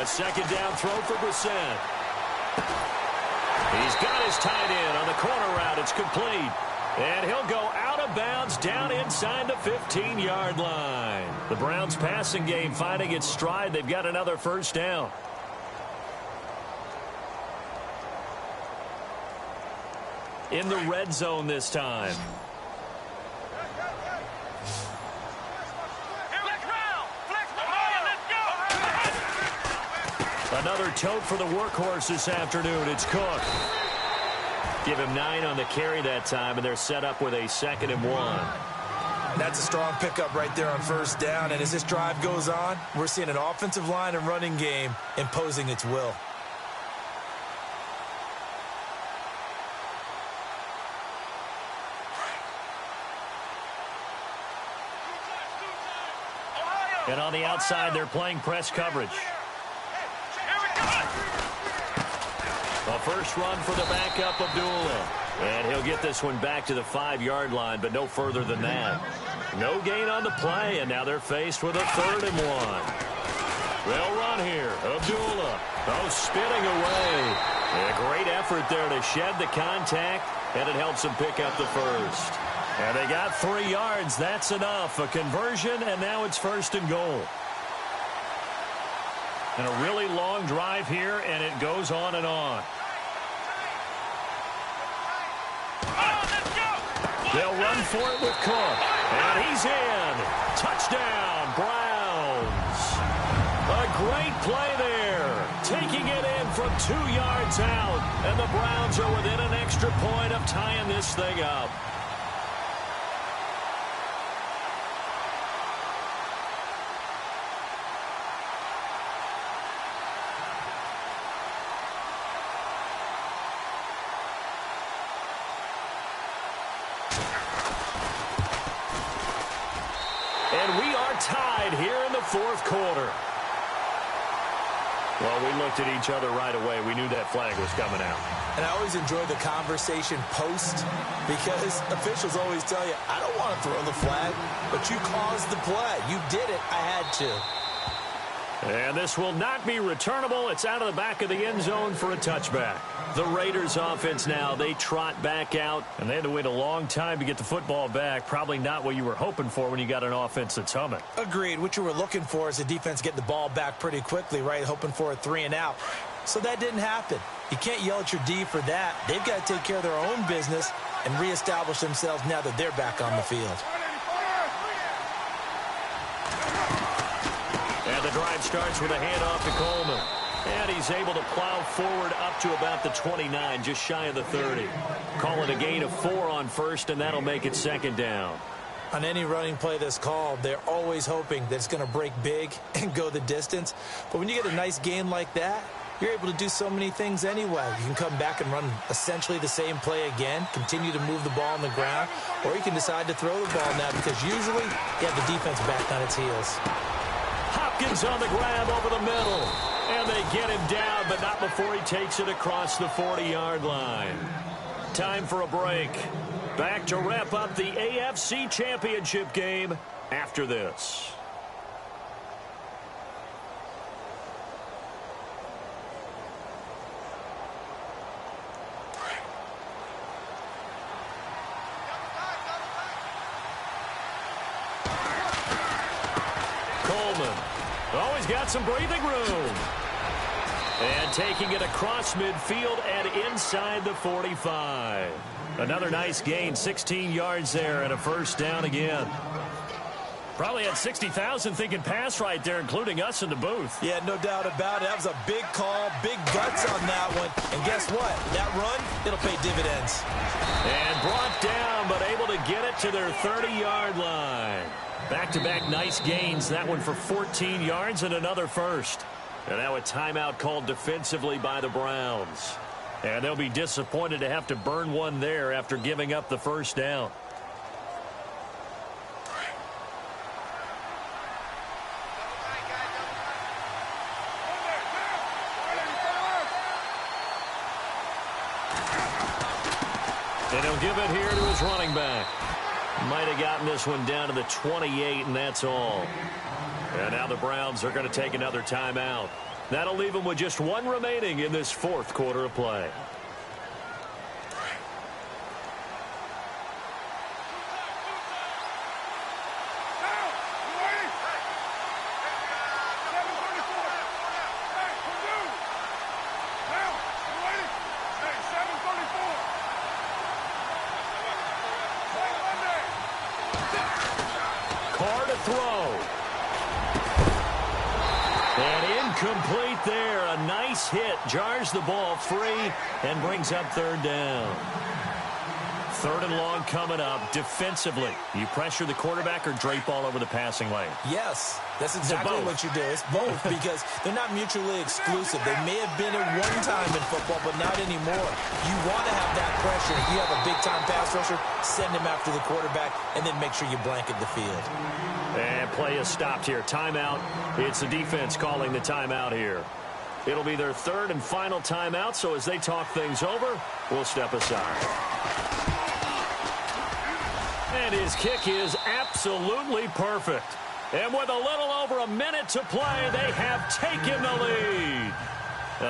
Speaker 4: A second down throw for Brissett. He's got his tight end on the corner route. It's complete. And he'll go out of bounds down inside the 15-yard line. The Browns passing game finding its stride. They've got another first down. In the red zone this time. Another tote for the workhorse this afternoon. It's Cook. Give him 9 on the carry that time, and they're set up with a 2nd and 1.
Speaker 5: That's a strong pickup right there on first down. And as this drive goes on, we're seeing an offensive line and running game imposing its will.
Speaker 4: And on the outside, they're playing press coverage. A first run for the backup, Abdullah. And he'll get this one back to the 5-yard line, but no further than that. No gain on the play, and now they're faced with a 3rd and 1. They'll run here. Abdullah. Oh, spinning away. A great effort there to shed the contact, and it helps him pick up the first. And they got 3 yards. That's enough. A conversion, and now it's 1st and goal. And a really long drive here, and it goes on and on. They'll run for it with Cook. And he's in. Touchdown, Browns. A great play there. Taking it in from 2 yards out. And the Browns are within an extra point of tying this thing up. And we are tied here in the 4th quarter. Well, we looked at each other right away. We knew that flag was coming out.
Speaker 5: And I always enjoy the conversation post because officials always tell you, I don't want to throw the flag, but you caused the play. You did it. I had to.
Speaker 4: And this will not be returnable. It's out of the back of the end zone for a touchback. The Raiders offense now, they trot back out, and they had to wait a long time to get the football back. Probably not what you were hoping for when you got an offense that's humming.
Speaker 5: Agreed. What you were looking for is the defense getting the ball back pretty quickly, right? Hoping for a 3 and out. So that didn't happen. You can't yell at your D for that. They've got to take care of their own business and reestablish themselves now that they're back on the field.
Speaker 4: And the drive starts with a handoff to Coleman. And he's able to plow forward up to about the 29, just shy of the 30. Call it a gain of 4 on first, and that'll make it 2nd down.
Speaker 5: On any running play that's called, they're always hoping that it's going to break big and go the distance. But when you get a nice gain like that, you're able to do so many things anyway. You can come back and run essentially the same play again, continue to move the ball on the ground, or you can decide to throw the ball now because usually you have the defense back on its heels.
Speaker 4: Hopkins on the grab over the middle. And they get him down, but not before he takes it across the 40-yard line. Time for a break. Back to wrap up the AFC Championship game after this. Coleman. Oh, he's got some breathing room. And taking it across midfield and inside the 45. Another nice gain, 16 yards there and a first down again. Probably had 60,000 thinking pass right there, including us in the booth.
Speaker 5: Yeah, no doubt about it. That was a big call, big guts on that one. And guess what? That run, it'll pay dividends.
Speaker 4: And brought down, but able to get it to their 30-yard line. Back-to-back nice gains. That one for 14 yards and another first. And now a timeout called defensively by the Browns. And they'll be disappointed to have to burn one there after giving up the first down. And he'll give it here to his running back. Might have gotten this one down to the 28, and that's all. And now the Browns are going to take another timeout. That'll leave them with just one remaining in this fourth quarter of play.
Speaker 1: Carr to throw.
Speaker 4: And incomplete there. A nice hit. Jars the ball free and brings up third down. Third and long coming up. Defensively, you pressure the quarterback or drape all over the passing lane?
Speaker 5: Yes, that's exactly what you do. It's both because they're not mutually exclusive. They may have been at one time in football, but not anymore. You want to have that pressure. If you have a big-time pass rusher, send him after the quarterback, and then make sure you blanket the field.
Speaker 4: And play is stopped here. Timeout. It's the defense calling the timeout here. It'll be their third and final timeout, so as they talk things over, we'll step aside. And his kick is absolutely perfect. And with a little over a minute to play, they have taken the lead.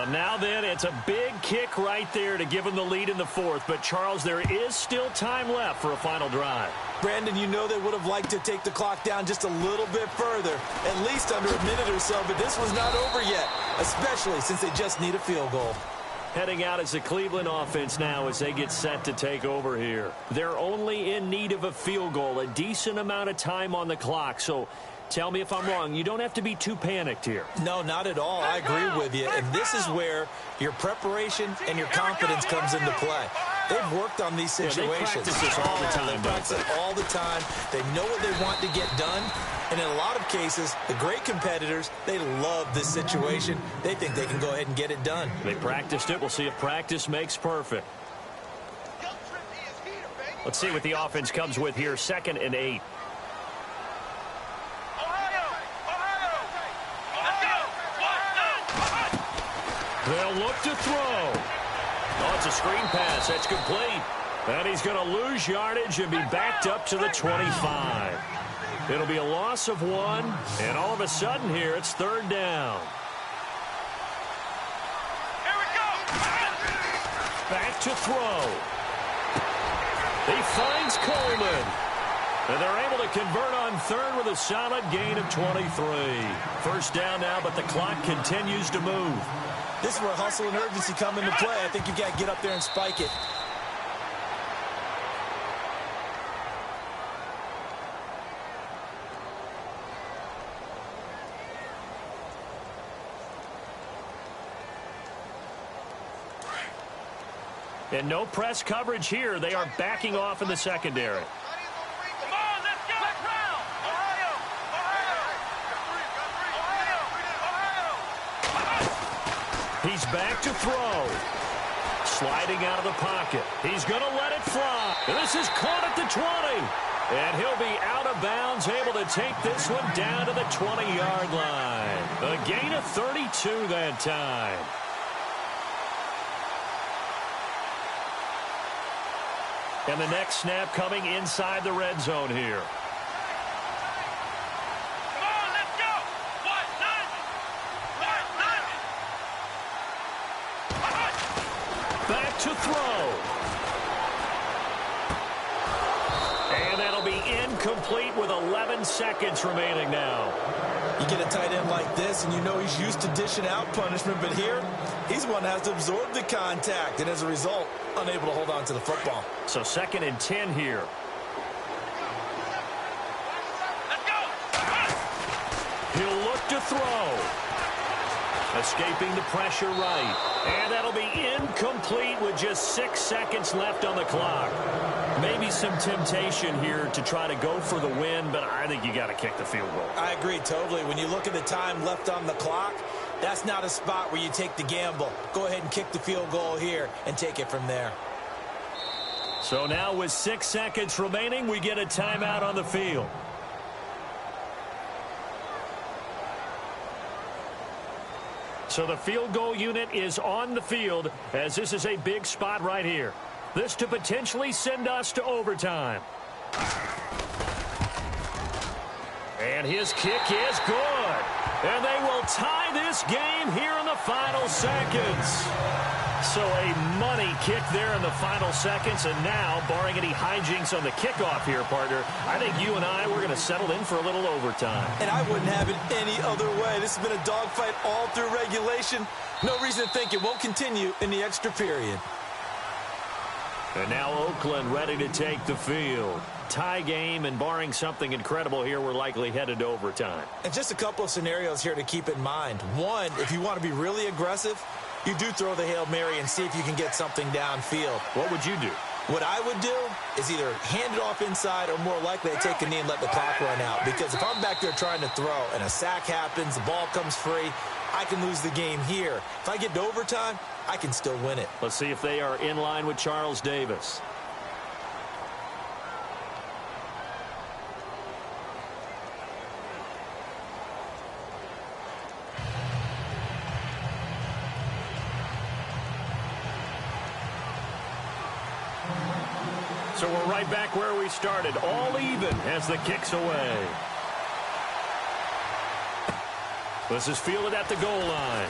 Speaker 4: Now then, it's a big kick right there to give them the lead in the fourth. But, Charles, there is still time left for a final drive.
Speaker 5: Brandon, you know they would have liked to take the clock down just a little bit further, at least under a minute or so. But this was not over yet, especially since they just need a field goal.
Speaker 4: Heading out as the Cleveland offense now as they get set to take over here. They're only in need of a field goal, a decent amount of time on the clock. So tell me if I'm wrong. You don't have to be too panicked here.
Speaker 5: No, not at all. I agree with you. And this is where your preparation and your confidence comes into play. They've worked on these situations.
Speaker 4: They practice this all the time.
Speaker 5: They practice it all the time. They know what they want to get done. And in a lot of cases, the great competitors, they love this situation. They think they can go ahead and get it done.
Speaker 4: They practiced it. We'll see if practice makes perfect. Let's see what the offense comes with here. 2nd and 8. They'll look to throw. Oh, it's a screen pass. That's complete. And he's going to lose yardage and be backed up to the 25. It'll be a loss of 1. And all of a sudden here, it's third down.
Speaker 6: Here we go.
Speaker 4: Back to throw. He finds Coleman. And they're able to convert on third with a solid gain of 23. First down now, but the clock continues to move.
Speaker 5: This is where hustle and urgency come into play. I think you've got to get up there and spike it.
Speaker 4: And no press coverage here. They are backing off in the secondary.
Speaker 6: Come on, let's go. Back round. Ohio.
Speaker 4: He's back to throw. Sliding out of the pocket. He's going to let it fly. And this is caught at the 20. And he'll be out of bounds, able to take this one down to the 20-yard line. A gain of 32 that time. And the next snap coming inside the red zone here.
Speaker 6: Come on, let's go.
Speaker 4: Back to throw. And that'll be incomplete with 11 seconds remaining now.
Speaker 5: You get a tight end like this, and you know he's used to dishing out punishment, but here, he's one that has to absorb the contact, and as a result, unable to hold on to the football.
Speaker 4: So 2nd and 10 here.
Speaker 6: Let's go.
Speaker 4: He'll look to throw. Escaping the pressure right. And that'll be incomplete with just 6 seconds left on the clock. Maybe some temptation here to try to go for the win, but I think you got to kick the field goal.
Speaker 5: I agree totally. When you look at the time left on the clock, that's not a spot where you take the gamble. Go ahead and kick the field goal here and take it from there.
Speaker 4: So now with 6 seconds remaining, we get a timeout on the field. So the field goal unit is on the field as this is a big spot right here. This to potentially send us to overtime. And his kick is good. And they will tie this game here in the final seconds. So a money kick there in the final seconds. And now, barring any hijinks on the kickoff here, partner, I think you and I, we're going to settle in for a little overtime.
Speaker 5: And I wouldn't have it any other way. This has been a dogfight all through regulation. No reason to think it won't continue in the extra period.
Speaker 4: And now Oakland ready to take the field. Tie game, and barring something incredible here, we're likely headed to overtime.
Speaker 5: And just a couple of scenarios here to keep in mind. One, if you want to be really aggressive, you do throw the Hail Mary and see if you can get something downfield.
Speaker 4: What would you do?
Speaker 5: What I would do is either hand it off inside or more likely I take a knee and let the clock run out. Because if I'm back there trying to throw and a sack happens, the ball comes free, I can lose the game here. If I get to overtime, I can still win it.
Speaker 4: Let's see if they are in line with Charles Davis. So we're right back where we started, all even as the kick's away. This is fielded at the goal line.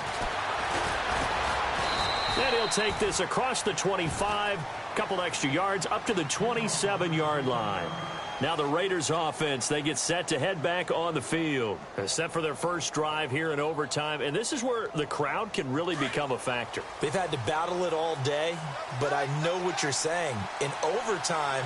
Speaker 4: And he'll take this across the 25, couple extra yards up to the 27-yard line. Now the Raiders offense, they get set to head back on the field. They're set for their first drive here in overtime, and this is where the crowd can really become a factor.
Speaker 5: They've had to battle it all day, but I know what you're saying. In overtime,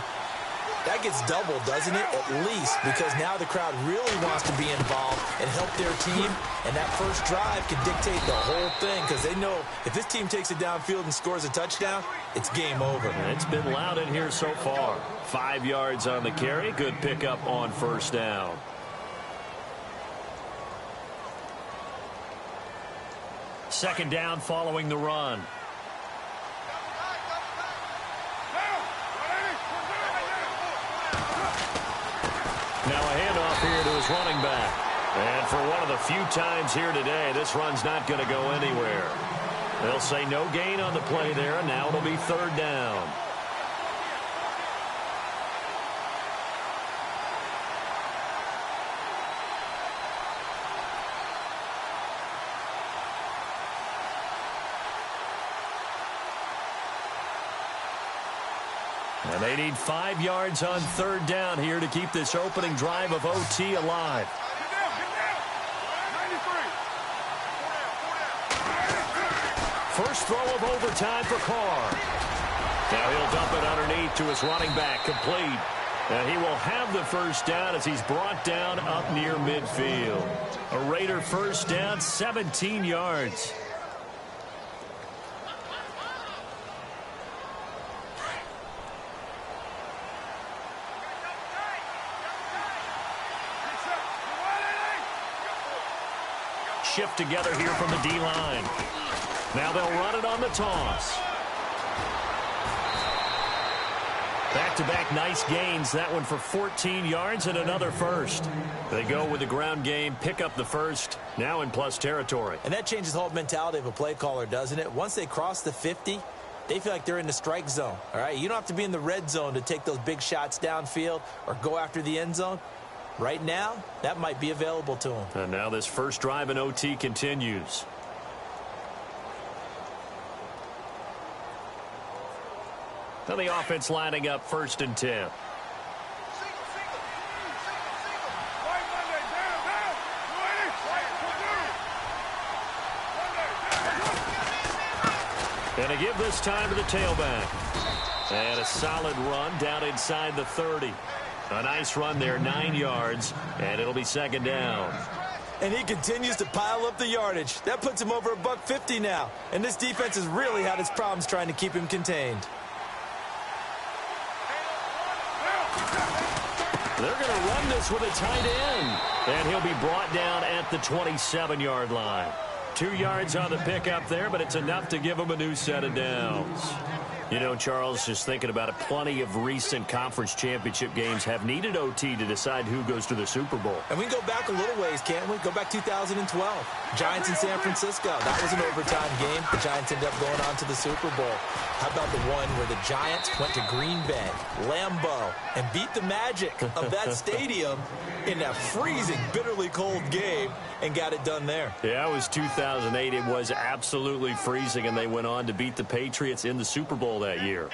Speaker 5: that gets doubled, doesn't it? At least, because now the crowd really wants to be involved and help their team, and that first drive can dictate the whole thing because they know if this team takes it downfield and scores a touchdown, it's game over.
Speaker 4: And it's been loud in here so far. 5 yards on the carry. Good pickup on first down. Second down following the run. Now a handoff here to his running back. And for one of the few times here today, this run's not going to go anywhere. They'll say no gain on the play there, and now it'll be third down. And they need 5 yards on third down here to keep this opening drive of OT alive. First throw of overtime for Carr. Now he'll dump it underneath to his running back, complete. And he will have the first down as he's brought down up near midfield. A Raider first down, 17 yards. Shift together here from the D-line. Now they'll run it on the toss. Back-to-back nice gains. That one for 14 yards and another first. They go with the ground game, pick up the first, now in plus territory.
Speaker 5: And that changes the whole mentality of a play caller, doesn't it? Once they cross the 50, they feel like they're in the strike zone. All right, you don't have to be in the red zone to take those big shots downfield or go after the end zone. Right now, that might be available to him.
Speaker 4: And now this first drive in OT continues. Now the offense lining up first and 10. And a give this time to the tailback. And a solid run down inside the 30. A nice run there, 9 yards, and it'll be second down.
Speaker 5: And he continues to pile up the yardage. That puts him over $150 now. And this defense has really had its problems trying to keep him contained.
Speaker 4: They're going to run this with a tight end. And he'll be brought down at the 27-yard line. 2 yards on the pickup there, but it's enough to give him a new set of downs. You know, Charles, just thinking about it, plenty of recent conference championship games have needed OT to decide who goes to the Super Bowl.
Speaker 5: And we can go back a little ways, can't we? Go back 2012. Giants in San Francisco. That was an overtime game. The Giants ended up going on to the Super Bowl. How about the one where the Giants went to Green Bay, Lambeau, and beat the magic of that stadium in that freezing, bitterly cold game and got it done there?
Speaker 4: Yeah, it was 2008. It was absolutely freezing, and they went on to beat the Patriots in the Super Bowl that year.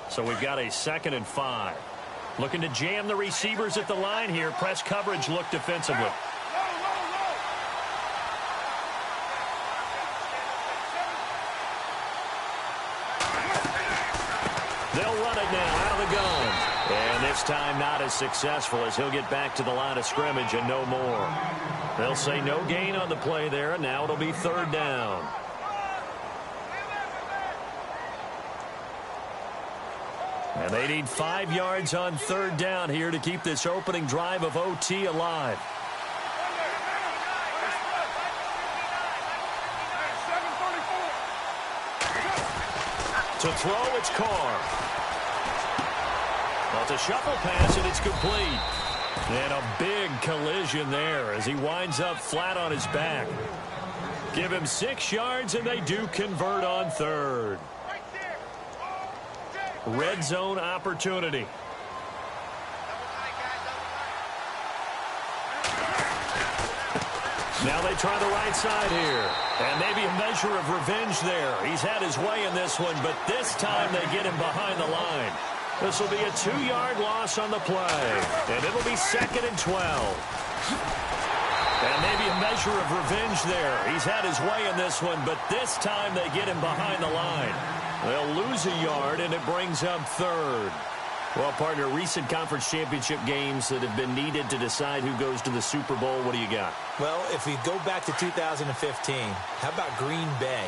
Speaker 4: So we've got a 2nd and 5. Looking to jam the receivers at the line here. Press coverage look defensively. They'll run it now out of the gun. And this time not as successful as he'll get back to the line of scrimmage and no more. They'll say no gain on the play there, and now it'll be 3rd down. And they need 5 yards on 3rd down here to keep this opening drive of OT alive. To throw, it's Carr. Well, it's a shuffle pass, and it's complete. And a big collision there as he winds up flat on his back. Give him 6 yards, and they do convert on 3rd. Red zone opportunity. Now they try the right side here. And maybe a measure of revenge there. He's had his way in this one, but this time they get him behind the line. This will be a 2-yard loss on the play. And it'll be 2nd and 12. And maybe a measure of revenge there. He's had his way in this one, but this time they get him behind the line. They'll lose a yard, and it brings up 3rd. Well, partner, recent conference championship games that have been needed to decide who goes to the Super Bowl, what do you got?
Speaker 5: Well, if we go back to 2015, how about Green Bay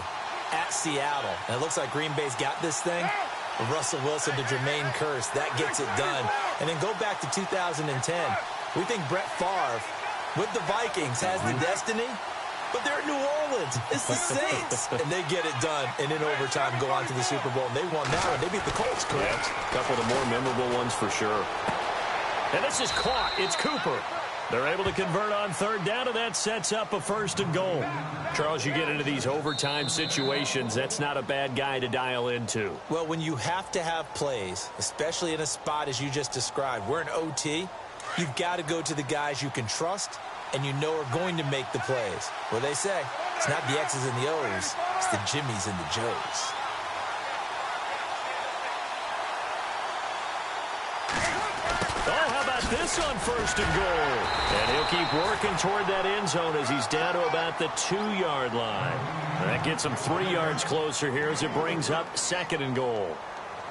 Speaker 5: at Seattle? And it looks like Green Bay's got this thing. Russell Wilson to Jermaine Kearse, that gets it done. And then go back to 2010. We think Brett Favre with the Vikings has the destiny, but they're in New Orleans. It's the Saints. And they get it done. And in overtime, go on to the Super Bowl. And they won that one. They beat the Colts, correct?
Speaker 4: A couple of the more memorable ones for sure. And this is caught. It's Cooper. They're able to convert on 3rd down, and that sets up a 1st and goal. Charles, you get into these overtime situations, that's not a bad guy to dial into.
Speaker 5: Well, when you have to have plays, especially in a spot as you just described, we're in OT, you've got to go to the guys you can trust and you know are going to make the plays. Well, they say it's not the X's and the O's, it's the Jimmys and the Joes.
Speaker 4: This on 1st and goal. And he'll keep working toward that end zone as he's down to about the 2-yard line. That gets him 3 yards closer here as it brings up 2nd and goal.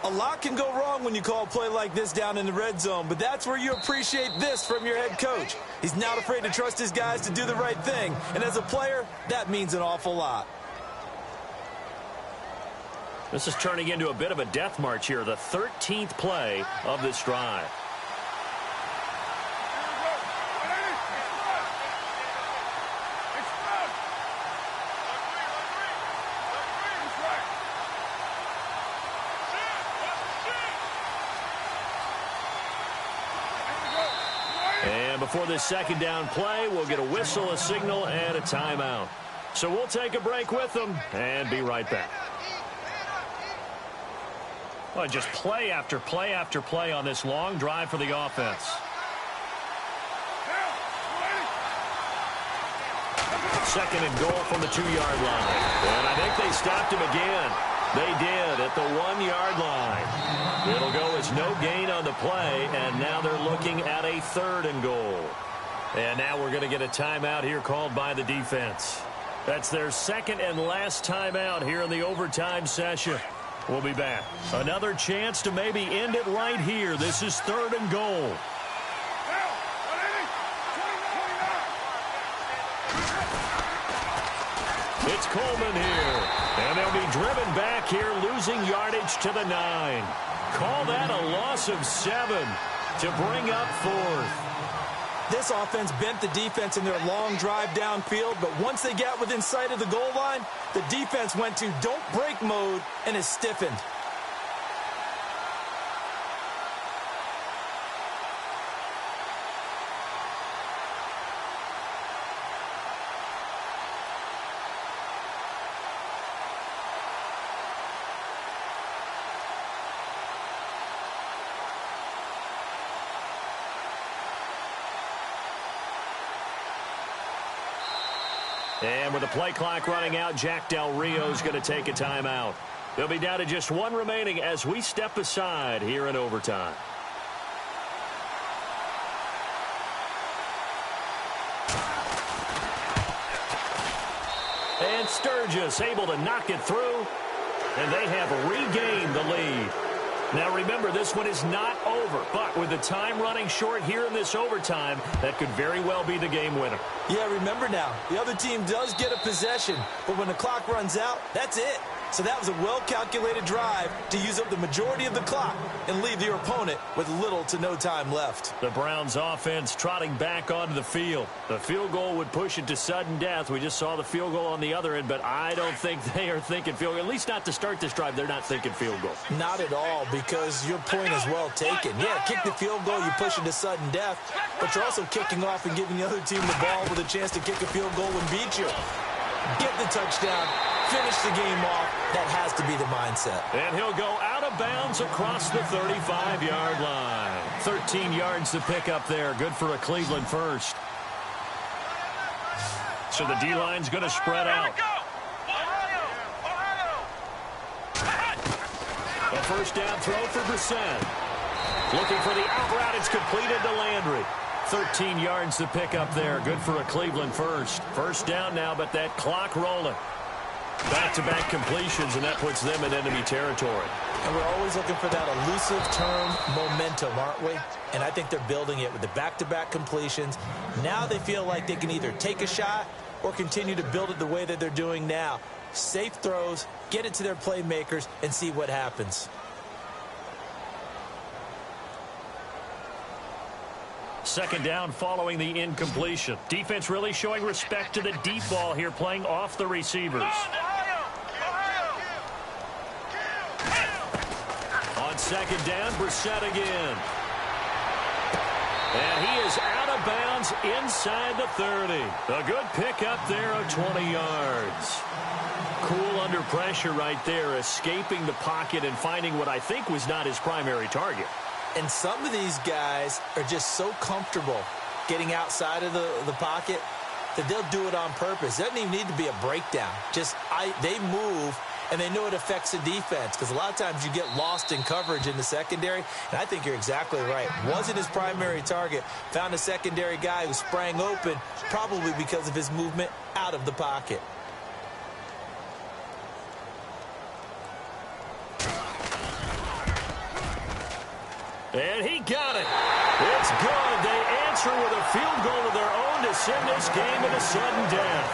Speaker 5: A lot can go wrong when you call a play like this down in the red zone, but that's where you appreciate this from your head coach. He's not afraid to trust his guys to do the right thing, and as a player, that means an awful lot.
Speaker 4: This is turning into a bit of a death march here, the 13th play of this drive. And before this 2nd down play, we'll get a whistle, a signal, and a timeout. So we'll take a break with them and be right back. Well, just play after play after play on this long drive for the offense. Second and goal from the 2-yard line. And I think they stopped him again. They did at the 1-yard line. It'll go as no gain on the play, and now they're looking at a 3rd and goal. And now we're going to get a timeout here called by the defense. That's their 2nd and last timeout here in the overtime session. We'll be back. Another chance to maybe end it right here. This is 3rd and goal. It's Coleman here. And they'll be driven back here, losing yardage to the 9. Call that a loss of 7. to bring up fourth.
Speaker 5: This offense bent the defense in their long drive downfield, but once they got within sight of the goal line, the defense went to don't break mode and is stiffened.
Speaker 4: And with the play clock running out, Jack Del Rio is going to take a timeout. They'll be down to just one remaining as we step aside here in overtime. And Sturgis able to knock it through, and they have regained the lead. Now remember, this one is not over, but with the time running short here in this overtime, that could very well be the game winner.
Speaker 5: Yeah, remember now, the other team does get a possession, but when the clock runs out, that's it. So that was a well-calculated drive to use up the majority of the clock and leave your opponent with little to no time left.
Speaker 4: The Browns offense trotting back onto the field. The field goal would push it to sudden death. We just saw the field goal on the other end, but I don't think they are thinking field goal. At least not to start this drive. They're not thinking field goal.
Speaker 5: Not at all, because your point is well taken. Yeah, kick the field goal, you push it to sudden death, but you're also kicking off and giving the other team the ball with a chance to kick a field goal and beat you. Get the touchdown, finish the game off. That has to be the mindset.
Speaker 4: And he'll go out of bounds across the 35-yard line. 13 yards to pick up there. Good for a Cleveland first. So the D-line's going to spread out. A first down throw for Brissett. Looking for the out route. It's completed to Landry. 13 yards to pick up there. Good for a Cleveland first. First down now, but that clock rolling. Back-to-back completions, and that puts them in enemy territory.
Speaker 5: And we're always looking for that elusive term momentum, aren't we? And I think they're building it with the back-to-back completions. Now they feel like they can either take a shot or continue to build it the way that they're doing now. Safe throws, get it to their playmakers, and see what happens.
Speaker 4: Second down following the incompletion. Defense really showing respect to the deep ball here, playing off the receivers. On second down, Brissett again. And he is out of bounds inside the 30. A good pickup there of 20 yards. Cool under pressure right there, escaping the pocket and finding what I think was not his primary target.
Speaker 5: And some of these guys are just so comfortable getting outside of the pocket that they'll do it on purpose. It doesn't even need to be a breakdown. They move, and they know it affects the defense, because a lot of times you get lost in coverage in the secondary, and I think you're exactly right. Wasn't his primary target. Found a secondary guy who sprang open, probably because of his movement out of the pocket.
Speaker 4: And he got it. It's good. They answer with a field goal of their own to send this game into sudden death.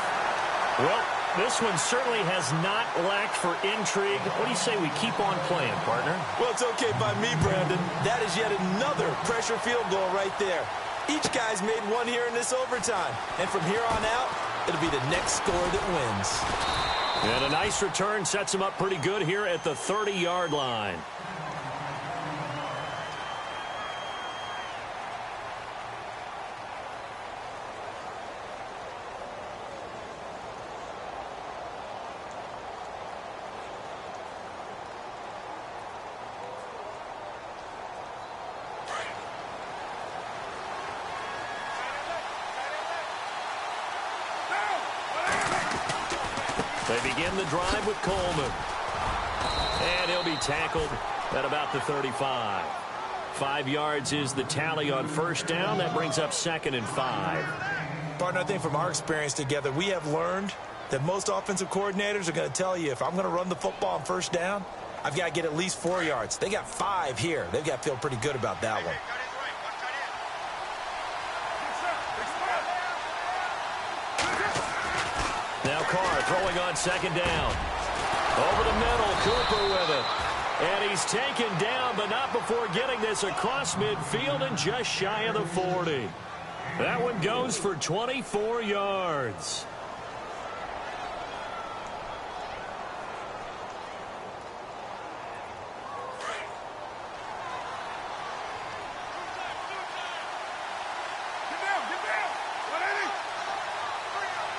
Speaker 4: Well, this one certainly has not lacked for intrigue. What do you say we keep on playing, partner?
Speaker 5: Well, it's okay by me, Brandon. That is yet another pressure field goal right there. Each guy's made one here in this overtime. And from here on out, it'll be the next score that wins.
Speaker 4: And a nice return sets him up pretty good here at the 30-yard line. They begin the drive with Coleman. And he'll be tackled at about the 35. 5 yards is the tally on first down. That brings up 2nd and 5.
Speaker 5: Partner, I think from our experience together, we have learned that most offensive coordinators are going to tell you, if I'm going to run the football on first down, I've got to get at least 4 yards. They got 5 here. They've got to feel pretty good about that one. Now Carr throwing on second down. Over the middle, Cooper with it.
Speaker 4: And he's taken down, but not before getting this across midfield and just shy of the 40. That one goes for 24 yards.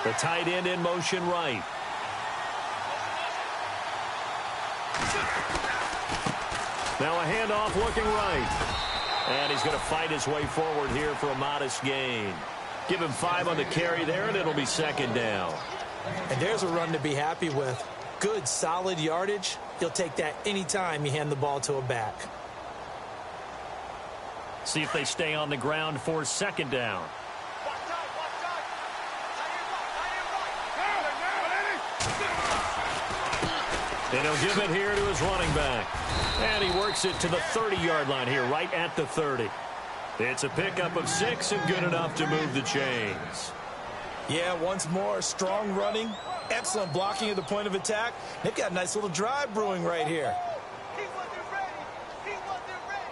Speaker 4: The tight end in motion right. Now a handoff looking right. And he's going to fight his way forward here for a modest gain. Give him 5 on the carry there, and it'll be second down.
Speaker 5: And there's a run to be happy with. Good, solid yardage. He'll take that anytime you hand the ball to a back.
Speaker 4: See if they stay on the ground for second down. And he'll give it here to his running back. And he works it to the 30-yard line here, right at the 30. It's a pickup of 6 and good enough to move the chains.
Speaker 5: Yeah, once more, strong running, excellent blocking at the point of attack. They've got a nice little drive brewing right here.
Speaker 6: He wasn't ready. He wasn't ready.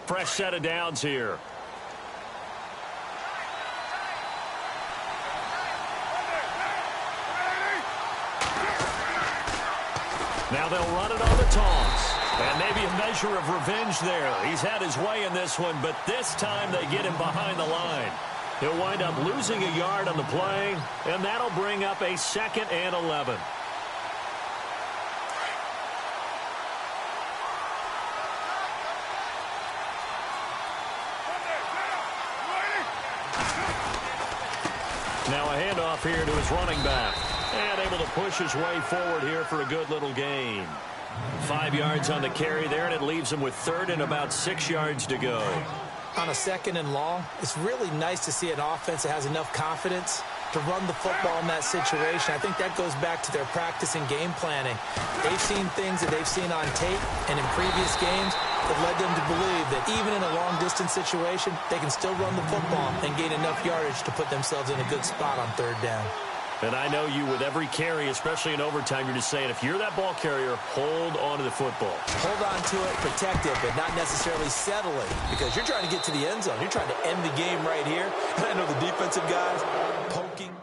Speaker 4: Fresh set of downs here. Now they'll run it on the toss. And maybe a measure of revenge there. He's had his way in this one, but this time they get him behind the line. He'll wind up losing a yard on the play, and that'll bring up a 2nd and 11. Now a handoff here to his running back. And able to push his way forward here for a good little gain. 5 yards on the carry there, and it leaves him with 3rd and about 6 yards to go.
Speaker 5: On a 2nd and long, it's really nice to see an offense that has enough confidence to run the football in that situation. I think that goes back to their practice and game planning. They've seen things that they've seen on tape and in previous games that led them to believe that even in a long-distance situation, they can still run the football and gain enough yardage to put themselves in a good spot on 3rd down.
Speaker 4: And I know you, with every carry, especially in overtime, you're just saying, if you're that ball carrier, hold on to the football.
Speaker 5: Hold on to it, protect it, but not necessarily settle it, because you're trying to get to the end zone. You're trying to end the game right here. And I know the defensive guys poking